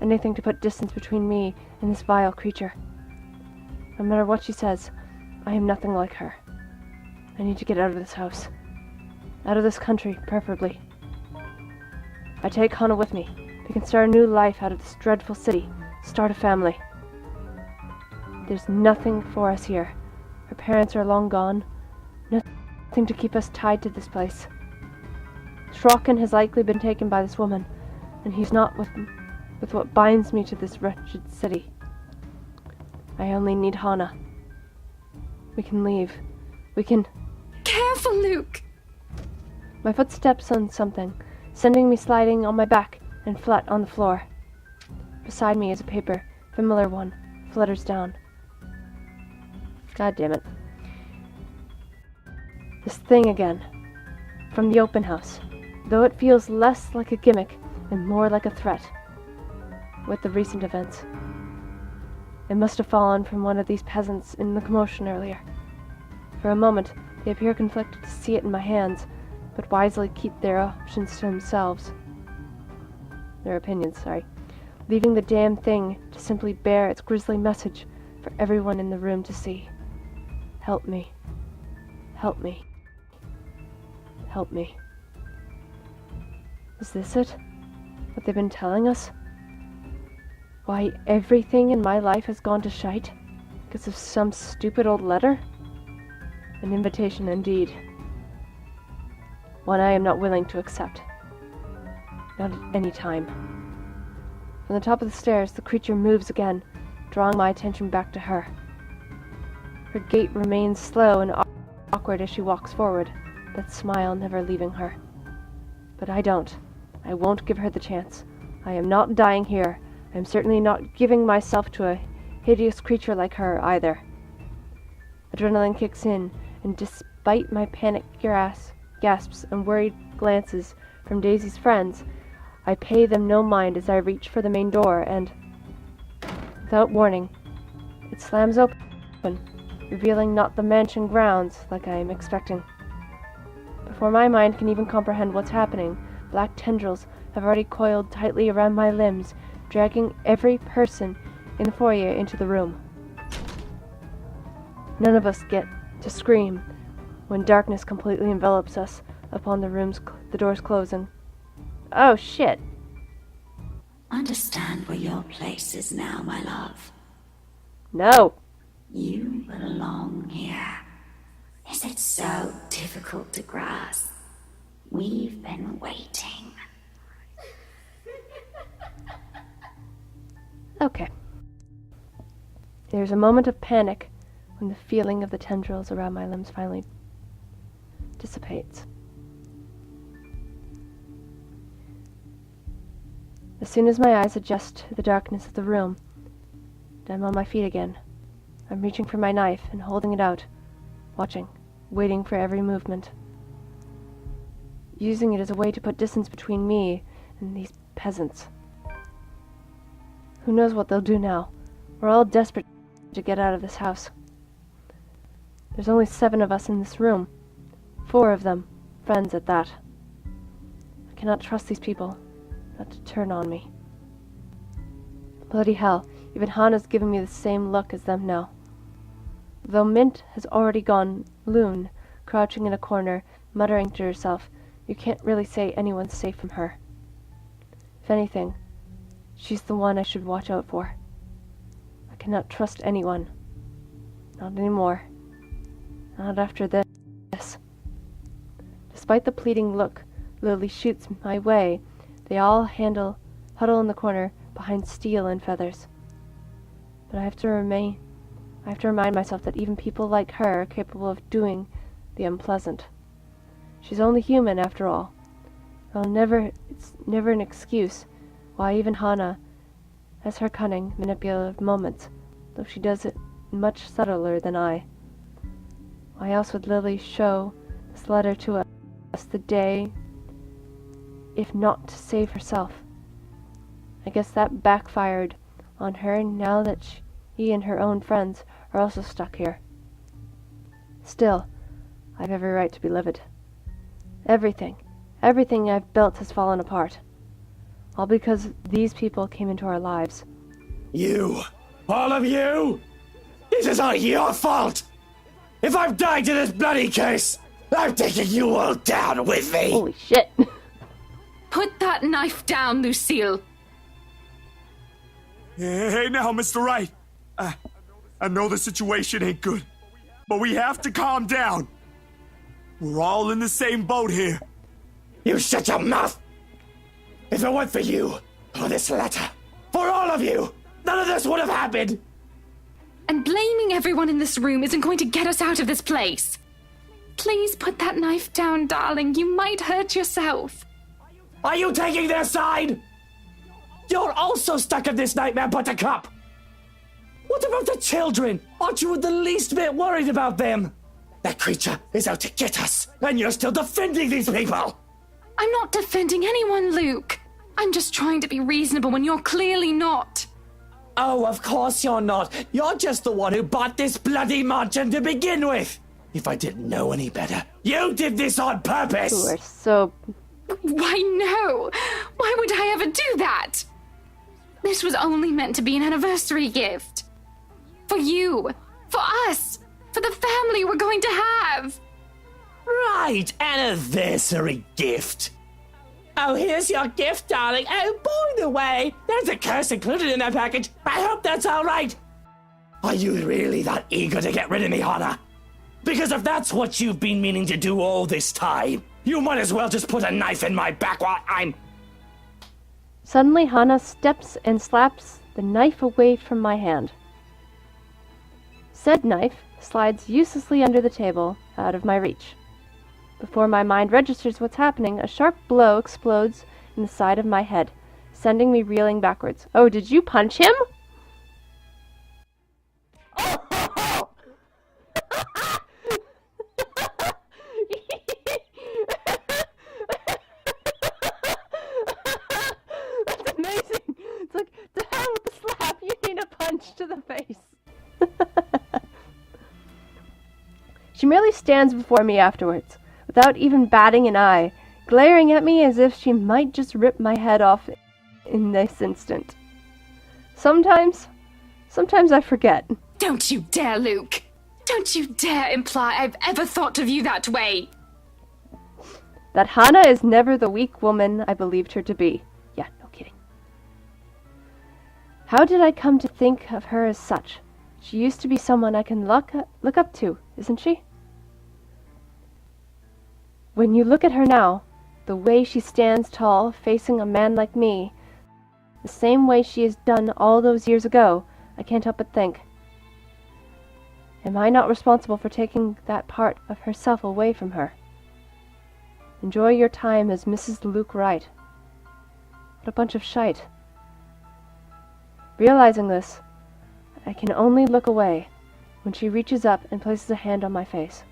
Anything to put distance between me and this vile creature. No matter what she says, I am nothing like her. I need to get out of this house. Out of this country, preferably. I take Hannah with me. We can start a new life out of this dreadful city. Start a family. There's nothing for us here. Her parents are long gone. Nothing to keep us tied to this place. Shrocken has likely been taken by this woman, and he's not with what binds me to this wretched city. I only need Hannah. We can leave. We can... Careful, Luke! My foot steps on something, sending me sliding on my back and flat on the floor. Beside me is a paper, familiar one, flutters down. God damn it. This thing again. From the open house, though it feels less like a gimmick and more like a threat. With the recent events. It must have fallen from one of these peasants in the commotion earlier. For a moment, they appear conflicted to see it in my hands, but wisely keep their opinions to themselves. Leaving the damn thing to simply bear its grisly message for everyone in the room to see. Help me. Help me. Help me. Is this it? What they've been telling us? Why everything in my life has gone to shite? Because of some stupid old letter? An invitation indeed. One I am not willing to accept. Not at any time. From the top of the stairs, the creature moves again, drawing my attention back to her. Her gait remains slow and awkward as she walks forward, that smile never leaving her. But I don't. I won't give her the chance. I am not dying here. I am certainly not giving myself to a hideous creature like her, either. Adrenaline kicks in, and despite my panicked gasps and worried glances from Daisy's friends, I pay them no mind as I reach for the main door and, without warning, it slams open, revealing not the mansion grounds like I am expecting. Before my mind can even comprehend what's happening, black tendrils have already coiled tightly around my limbs, dragging every person in the foyer into the room. None of us get to scream when darkness completely envelops us upon the doors closing. Oh shit! Understand where your place is now, my love. No! You belong here. Is it so difficult to grasp? We've been waiting. Okay. There's a moment of panic when the feeling of the tendrils around my limbs finally dissipates. As soon as my eyes adjust to the darkness of the room, I'm on my feet again. I'm reaching for my knife and holding it out, watching, waiting for every movement. Using it as a way to put distance between me and these peasants. Who knows what they'll do now? We're all desperate to get out of this house. There's only 7 of us in this room. 4 of them, friends at that. I cannot trust these people not to turn on me. Bloody hell, even Hana's giving me the same look as them now. Though Mint has already gone loon, crouching in a corner, muttering to herself, you can't really say anyone's safe from her. If anything, she's the one I should watch out for. I cannot trust anyone. Not anymore. Not after this. Despite the pleading look Lily shoots my way, they all huddle in the corner behind steel and feathers. But I have to remind myself that even people like her are capable of doing the unpleasant. She's only human, after all. It's never an excuse why even Hana has her cunning, manipulative moments, though she does it much subtler than I. Why else would Lily show this letter to us the day, if not to save herself? I guess that backfired on her now that she and her own friends are also stuck here. Still, I have every right to be livid. Everything I've built has fallen apart. All because these people came into our lives. You! All of you! This is all your fault! If I've died to this bloody case, I'm taking you all down with me! Holy shit. Put that knife down, Lucille. Hey now, Mr. Wright. I know the situation ain't good, but we have to calm down. We're all in the same boat here. You shut your mouth! If it weren't for you, or this letter, for all of you, none of this would have happened! And blaming everyone in this room isn't going to get us out of this place. Please put that knife down, darling. You might hurt yourself. Are you taking their side? You're also stuck in this nightmare, Buttercup! What about the children? Aren't you the least bit worried about them? That creature is out to get us, and you're still defending these people! I'm not defending anyone, Luke. I'm just trying to be reasonable when you're clearly not. Oh, of course you're not. You're just the one who bought this bloody mansion to begin with. If I didn't know any better, you did this on purpose! You are so... Why, no! Why would I ever do that? This was only meant to be an anniversary gift. For you. For us. For the family we're going to have. Right, anniversary gift. Oh, here's your gift, darling. Oh, by the way, there's a curse included in that package. I hope that's all right. Are you really that eager to get rid of me, Hana? Because if that's what you've been meaning to do all this time, you might as well just put a knife in my back while I'm... Suddenly Hana steps and slaps the knife away from my hand. Said knife slides uselessly under the table, out of my reach. Before my mind registers what's happening, a sharp blow explodes in the side of my head, sending me reeling backwards. Oh, did you punch him? That's amazing. It's like, the hell with the slap, you need a punch to the face. She merely stands before me afterwards, without even batting an eye, glaring at me as if she might just rip my head off in this instant. Sometimes I forget. Don't you dare, Luke. Don't you dare imply I've ever thought of you that way. That Hana is never the weak woman I believed her to be. Yeah, no kidding. How did I come to think of her as such? She used to be someone I can look up to, isn't she? When you look at her now, the way she stands tall, facing a man like me, the same way she has done all those years ago, I can't help but think, am I not responsible for taking that part of herself away from her? Enjoy your time as Mrs. Luke Wright. What a bunch of shite. Realizing this, I can only look away when she reaches up and places a hand on my face.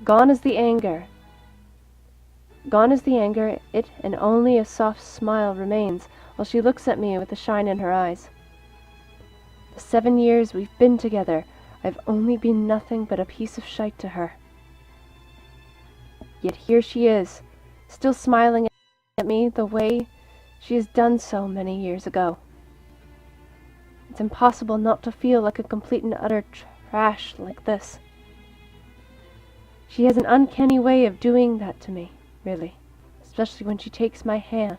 Gone is the anger. Gone is the anger, it and only a soft smile remains while she looks at me with a shine in her eyes. The 7 years we've been together, I've only been nothing but a piece of shite to her. Yet here she is, still smiling at me the way she has done so many years ago. It's impossible not to feel like a complete and utter trash like this. She has an uncanny way of doing that to me, really, especially when she takes my hand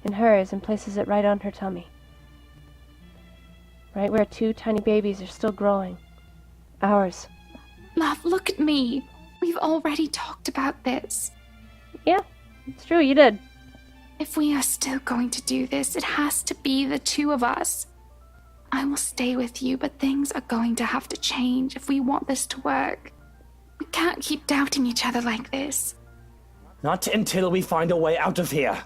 in hers and places it right on her tummy. Right where 2 tiny babies are still growing. Ours. Love, look at me. We've already talked about this. Yeah, it's true, you did. If we are still going to do this, it has to be the 2 of us. I will stay with you, but things are going to have to change if we want this to work. We can't keep doubting each other like this. Not until we find a way out of here.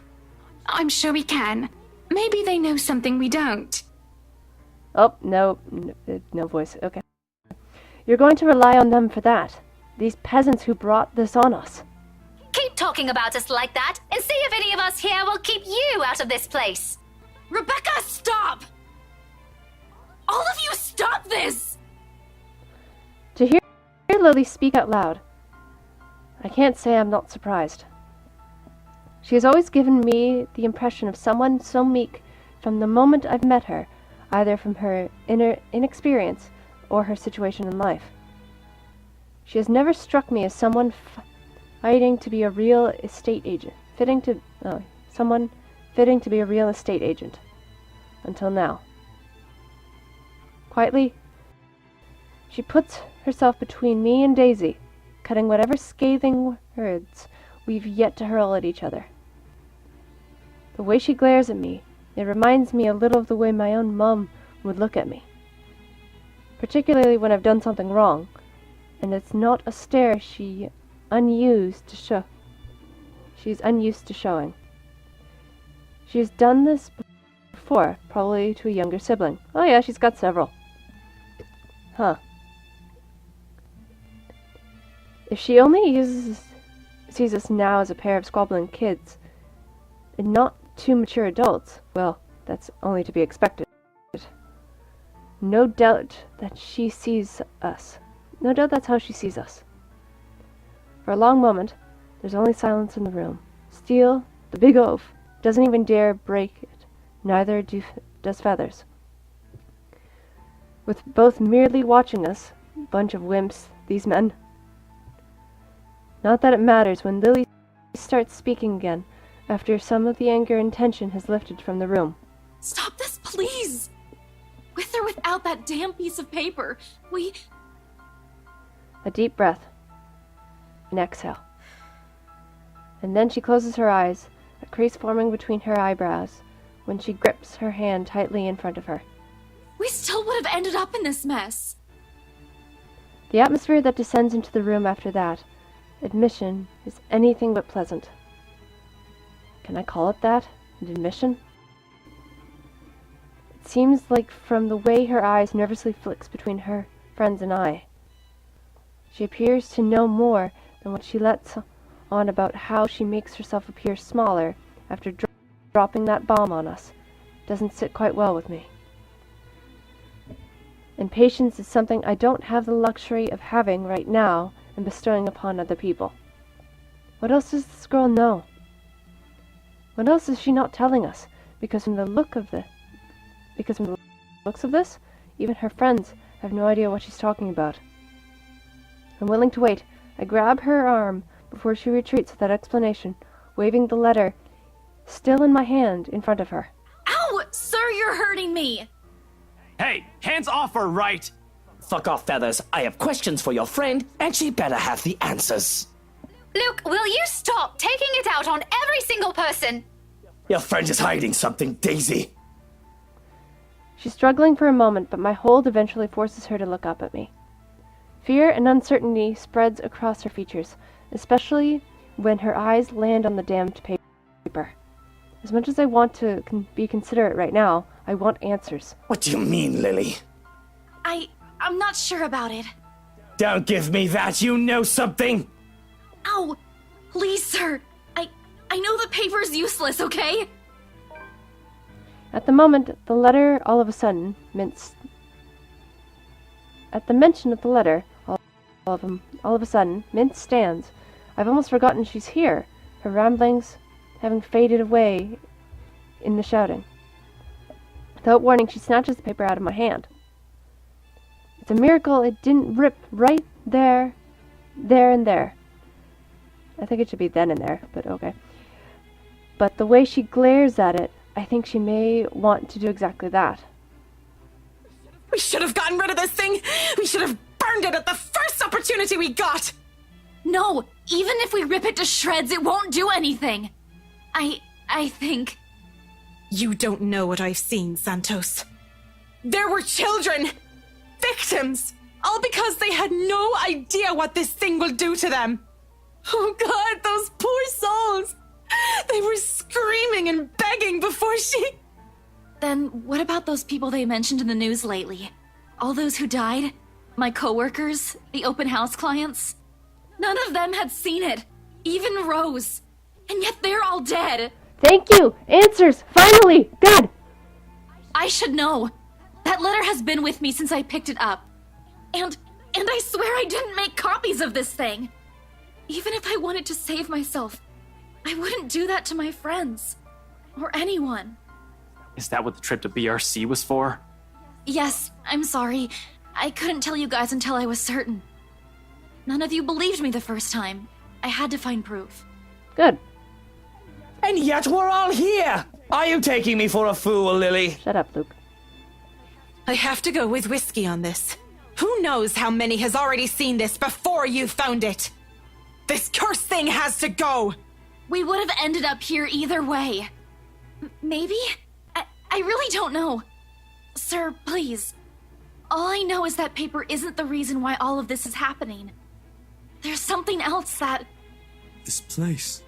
I'm sure we can. Maybe they know something we don't. Oh, no voice, okay. You're going to rely on them for that. These peasants who brought this on us. Keep talking about us like that, and see if any of us here will keep you out of this place. Rebecca, stop! All of you, stop this! To hear Lily speak out loud, I can't say I'm not surprised. She has always given me the impression of someone so meek from the moment I've met her, either from her inexperience or her situation in life. She has never struck me as someone fighting to be a real estate agent, someone fitting to be a real estate agent, until now. Quietly, she puts herself between me and Daisy, cutting whatever scathing words we've yet to hurl at each other. The way she glares at me, it reminds me a little of the way my own mum would look at me. Particularly when I've done something wrong, and it's not a stare she's unused to showing. She has done this before, probably to a younger sibling. Oh yeah, she's got several. Huh. If she only sees us now as a pair of squabbling kids, and not 2 mature adults, well, that's only to be expected. No doubt that she sees us. No doubt that's how she sees us. For a long moment, there's only silence in the room. Steel, the big oaf, doesn't even dare break it. Neither does Feathers. With both merely watching us, bunch of wimps, these men. Not that it matters when Lily starts speaking again, after some of the anger and tension has lifted from the room. Stop this, please! With or without that damn piece of paper, A deep breath. An exhale. And then she closes her eyes, a crease forming between her eyebrows, when she grips her hand tightly in front of her. we still would have ended up in this mess. The atmosphere that descends into the room after that admission is anything but pleasant. Can I call it that? An admission? It seems like from the way her eyes nervously flicks between her friends and I, she appears to know more than what she lets on about how she makes herself appear smaller after dropping that bomb on us. Doesn't sit quite well with me. And patience is something I don't have the luxury of having right now and bestowing upon other people. What else does this girl know? What else is she not telling us? Because from the looks of this, even her friends have no idea what she's talking about. Unwilling to wait, I grab her arm before she retreats without explanation, waving the letter still in my hand in front of her. Ow! Sir, you're hurting me! Hey, hands off her, right? Fuck off, Feathers. I have questions for your friend, and she better have the answers. Luke, will you stop taking it out on every single person? Your friend is hiding something, Daisy. She's struggling for a moment, but my hold eventually forces her to look up at me. Fear and uncertainty spreads across her features, especially when her eyes land on the damned paper. As much as I want to be considerate right now, I want answers. What do you mean, Lily? I'm not sure about it. Don't give me that, you know something! Ow! Please, sir. I know the paper's useless, okay? At the moment, the letter all of a sudden At the mention of the letter, all of a sudden, Mint stands. I've almost forgotten she's here, her ramblings having faded away in the shouting. Without warning, she snatches the paper out of my hand. It's a miracle it didn't rip right there and there. I think it should be then and there, but okay. But the way she glares at it, I think she may want to do exactly that. We should have gotten rid of this thing! We should have burned it at the first opportunity we got! No, even if we rip it to shreds, it won't do anything. I think... You don't know what I've seen, Santos. There were children! Victims! All because they had no idea what this thing will do to them! Oh God, those poor souls! They were screaming and begging before she... Then what about those people they mentioned in the news lately? All those who died? My coworkers? The open house clients? None of them had seen it. Even Rose. And yet they're all dead. Thank you! Answers! Finally! God! I should know. That letter has been with me since I picked it up. And I swear I didn't make copies of this thing. Even if I wanted to save myself, I wouldn't do that to my friends. Or anyone. Is that what the trip to BRC was for? Yes, I'm sorry. I couldn't tell you guys until I was certain. None of you believed me the first time. I had to find proof. Good. And yet we're all here! Are you taking me for a fool, Lily? Shut up, Luke. I have to go with whiskey on this. Who knows how many has already seen this before you found it? This cursed thing has to go! We would have ended up here either way. Maybe? I really don't know. Sir, please. All I know is that paper isn't the reason why all of this is happening. There's something else that... This place.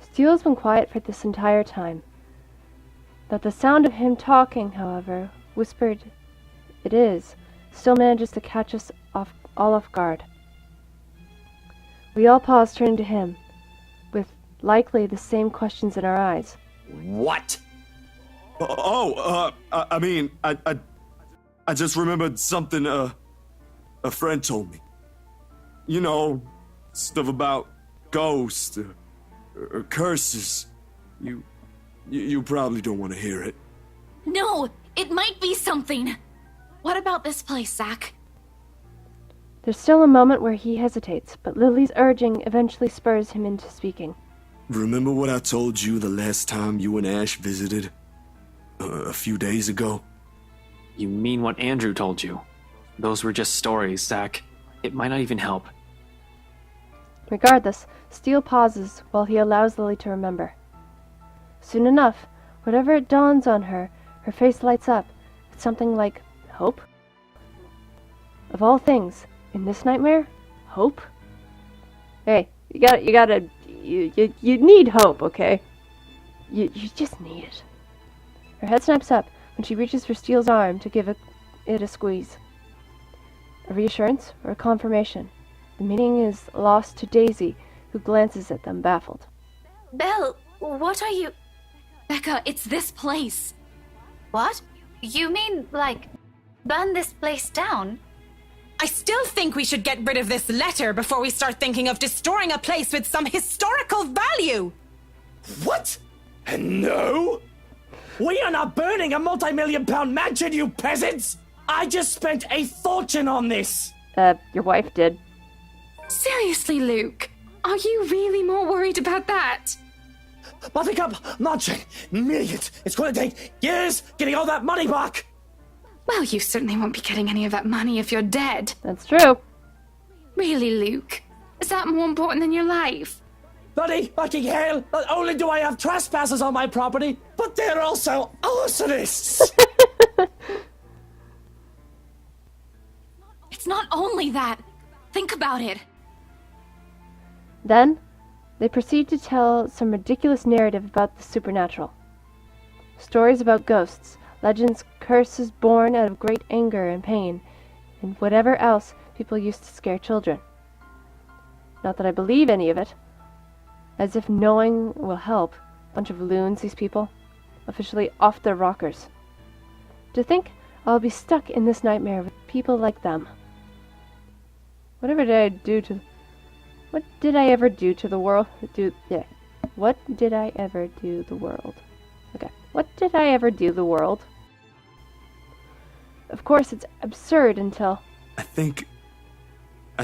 Steele has been quiet for this entire time. That the sound of him talking, however, whispered it is, still manages to catch us all off guard. We all pause, turning to him, with likely the same questions in our eyes. What? I just remembered something, a friend told me. You know, stuff about ghosts, or curses. You probably don't want to hear it. No, it might be something. What about this place, Zach? There's still a moment where he hesitates, but Lily's urging eventually spurs him into speaking. Remember what I told you the last time you and Ash visited? A few days ago? You mean what Andrew told you? Those were just stories, Zach. It might not even help. Regardless, Steele pauses while he allows Lily to remember. Soon enough, whatever it dawns on her, her face lights up with something like hope. Of all things, in this nightmare, hope? Hey, you need hope, okay? You just need it. Her head snaps up when she reaches for Steele's arm to give it a squeeze. A reassurance or a confirmation. The meaning is lost to Daisy, who glances at them baffled. Belle, what are you... Becca, it's this place. What? You mean, like, burn this place down? I still think we should get rid of this letter before we start thinking of destroying a place with some historical value! What? No? We are not burning a multi-million-pound mansion, you peasants! I just spent a fortune on this! Your wife did. Seriously, Luke, are you really more worried about that? Buttercup, Marching, millions! It's gonna take years getting all that money back! Well, you certainly won't be getting any of that money if you're dead. That's true. Really, Luke? Is that more important than your life? Bloody fucking hell! Not only do I have trespassers on my property, but they're also arsonists! It's not only that. Think about it. Then, they proceed to tell some ridiculous narrative about the supernatural. Stories about ghosts, legends, curses born out of great anger and pain, and whatever else people used to scare children. Not that I believe any of it. As if knowing will help. Bunch of loons, these people. Officially off their rockers. To think I'll be stuck in this nightmare with people like them. What did I ever do to the world? What did I ever do the world? Okay. What did I ever do the world? Of course, it's absurd until... I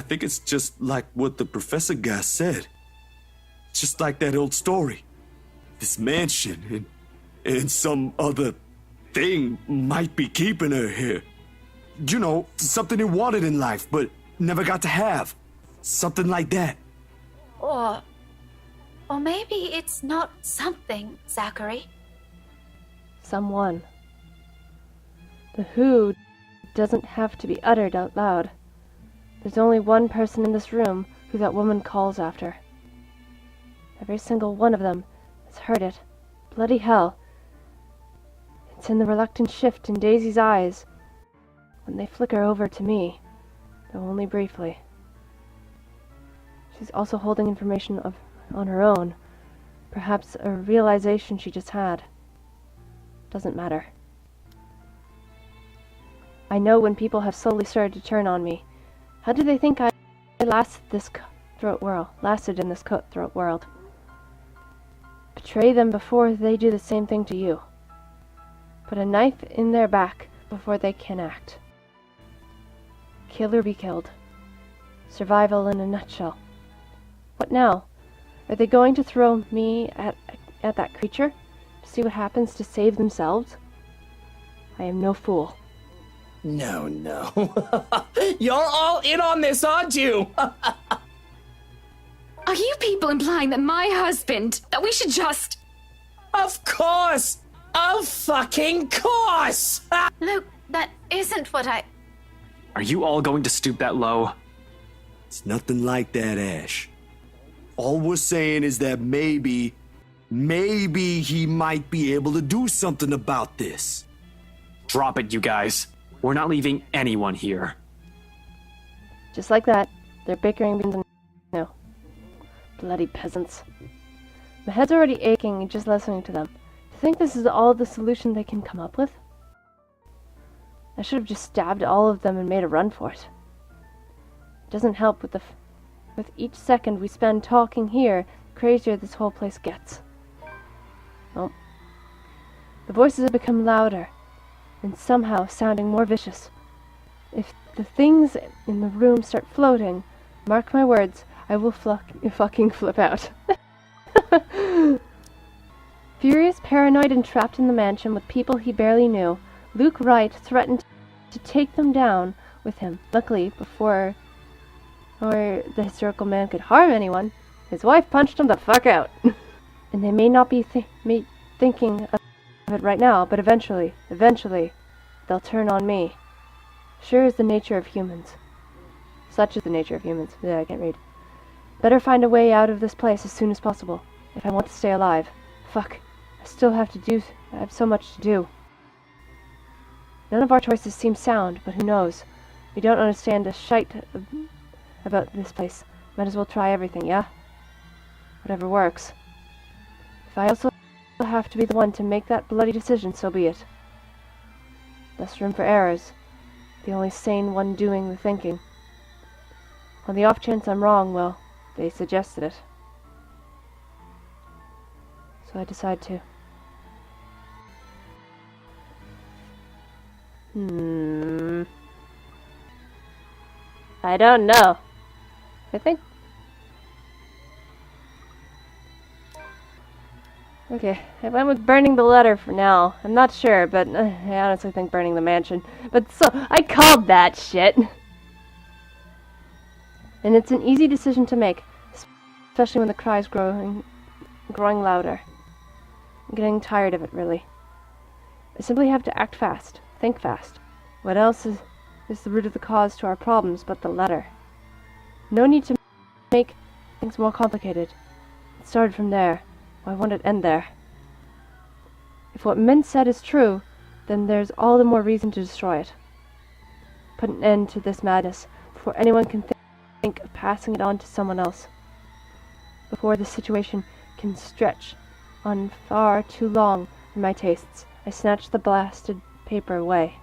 think it's just like what the professor guy said. Just like that old story. This mansion and some other thing might be keeping her here. You know, something he wanted in life, but never got to have. Something like that. Or maybe it's not something, Zachary. Someone. The who doesn't have to be uttered out loud. There's only one person in this room who that woman calls after. Every single one of them has heard it. Bloody hell. It's in the reluctant shift in Daisy's eyes when they flicker over to me, though only briefly. She's also holding information on her own. Perhaps a realization she just had. Doesn't matter. I know when people have slowly started to turn on me. How do they think I lasted in this cutthroat world? Betray them before they do the same thing to you. Put a knife in their back before they can act. Kill or be killed. Survival in a nutshell. What now? Are they going to throw me at that creature to see what happens to save themselves? I am no fool. No. You're all in on this, aren't you? Are you people implying that my husband, that we should just... Of course! Of fucking course! Luke, that isn't what I... Are you all going to stoop that low? It's nothing like that, Ash. All we're saying is that maybe he might be able to do something about this. Drop it, you guys. We're not leaving anyone here. Just like that, they're bickering beans and... No. Bloody peasants. My head's already aching just listening to them. To think this is all the solution they can come up with? I should have just stabbed all of them and made a run for it. It doesn't help with each second we spend talking here, the crazier this whole place gets. Oh. The voices have become louder, and somehow sounding more vicious. If the things in the room start floating, mark my words, I will fucking flip out. Furious, paranoid, and trapped in the mansion with people he barely knew, Luke Wright threatened to take them down with him. Luckily, before the hysterical man could harm anyone, his wife punched him the fuck out. And they may not be thinking of it right now, but eventually, they'll turn on me. Sure is the nature of humans. Such is the nature of humans. Yeah, I can't read. Better find a way out of this place as soon as possible, if I want to stay alive. Fuck. I have so much to do. None of our choices seem sound, but who knows? We don't understand a shite about this place. Might as well try everything, yeah? Whatever works. If I also have to be the one to make that bloody decision, so be it. Less room for errors. The only sane one doing the thinking. On the off chance I'm wrong, well, they suggested it. So I decide to. I don't know. I think... Okay, I went with burning the letter for now. I'm not sure, but I honestly think burning the mansion. But so, I called that shit. And it's an easy decision to make, especially when the cry's growing louder. I'm getting tired of it, really. I simply have to act fast, think fast. What else is the root of the cause to our problems but the letter? No need to make things more complicated. It started from there. Why won't it end there? If what Mint said is true, then there's all the more reason to destroy it. Put an end to this madness before anyone can think of passing it on to someone else. Before the situation can stretch on far too long for my tastes, I snatch the blasted paper away.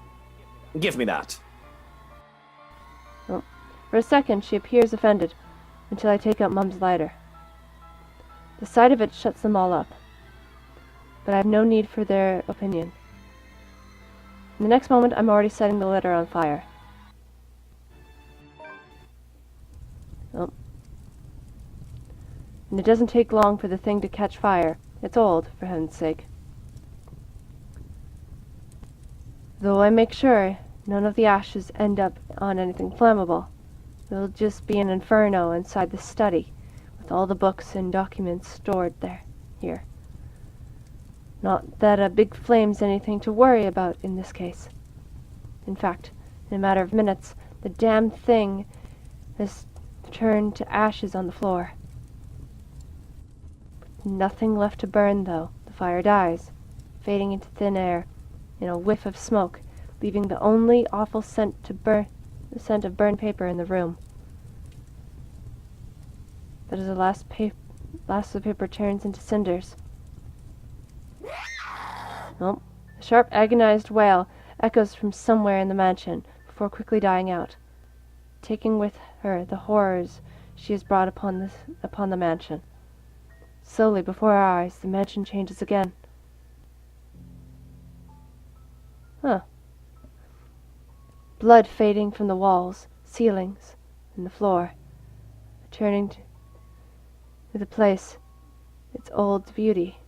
Give me that. Oh. For a second, she appears offended, until I take out Mum's lighter. The sight of it shuts them all up, but I have no need for their opinion. In the next moment, I'm already setting the letter on fire. Oh. And it doesn't take long for the thing to catch fire. It's old, for heaven's sake. Though I make sure none of the ashes end up on anything flammable. It'll just be an inferno inside the study, with all the books and documents stored here. Not that a big flame's anything to worry about in this case. In fact, in a matter of minutes, the damned thing has turned to ashes on the floor. Nothing left to burn, though. The fire dies, fading into thin air in a whiff of smoke, leaving the only awful scent of burned paper in the room. But as the last of the paper turns into cinders. Oh, a sharp, agonized wail echoes from somewhere in the mansion before quickly dying out, taking with her the horrors she has brought upon the mansion. Slowly, before our eyes, the mansion changes again. Blood fading from the walls, ceilings, and the floor, returning to the place its old beauty.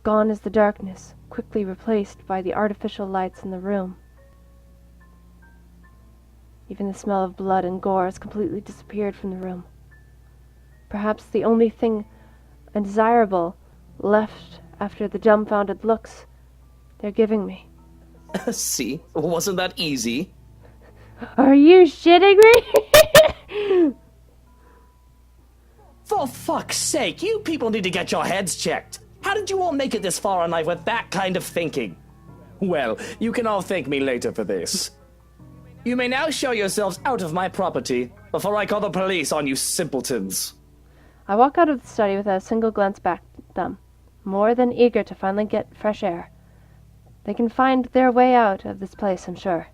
Gone is the darkness, quickly replaced by the artificial lights in the room. Even the smell of blood and gore has completely disappeared from the room. Perhaps the only thing undesirable left after the dumbfounded looks they're giving me. See? Wasn't that easy? Are you shitting me? For fuck's sake, you people need to get your heads checked. How did you all make it this far in life with that kind of thinking? Well, you can all thank me later for this. You may now show yourselves out of my property before I call the police on you simpletons. I walk out of the study without a single glance back at them, more than eager to finally get fresh air. They can find their way out of this place, I'm sure.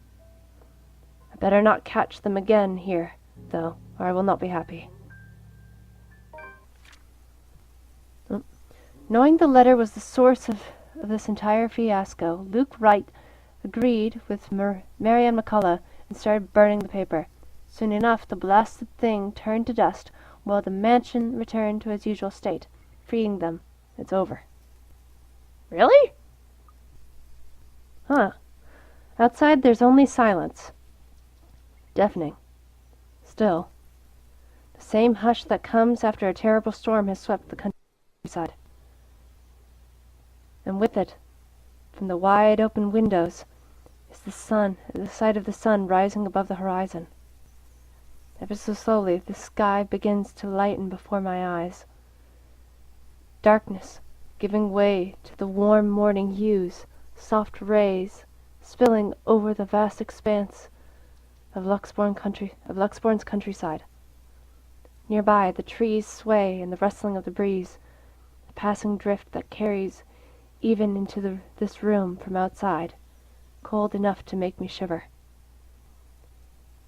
I better not catch them again here, though, or I will not be happy. Knowing the letter was the source of this entire fiasco, Luke Wright agreed with Marianne McCullough and started burning the paper. Soon enough, the blasted thing turned to dust, while the mansion returned to its usual state, freeing them. It's over. Really? Huh. Outside there's only silence. Deafening. Still. The same hush that comes after a terrible storm has swept the countryside. And with it, from the wide open windows, is the sight of the sun rising above the horizon. Ever so slowly, the sky begins to lighten before my eyes. Darkness giving way to the warm morning hues, soft rays spilling over the vast expanse of Luxbourne's countryside. Nearby, the trees sway in the rustling of the breeze, a passing drift that carries even into this room from outside, cold enough to make me shiver.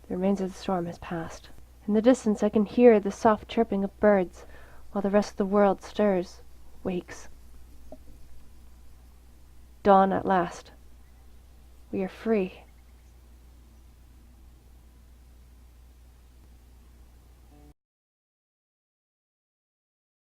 The remains of the storm has passed. In the distance I can hear the soft chirping of birds, while the rest of the world stirs, wakes. Dawn at last. We are free.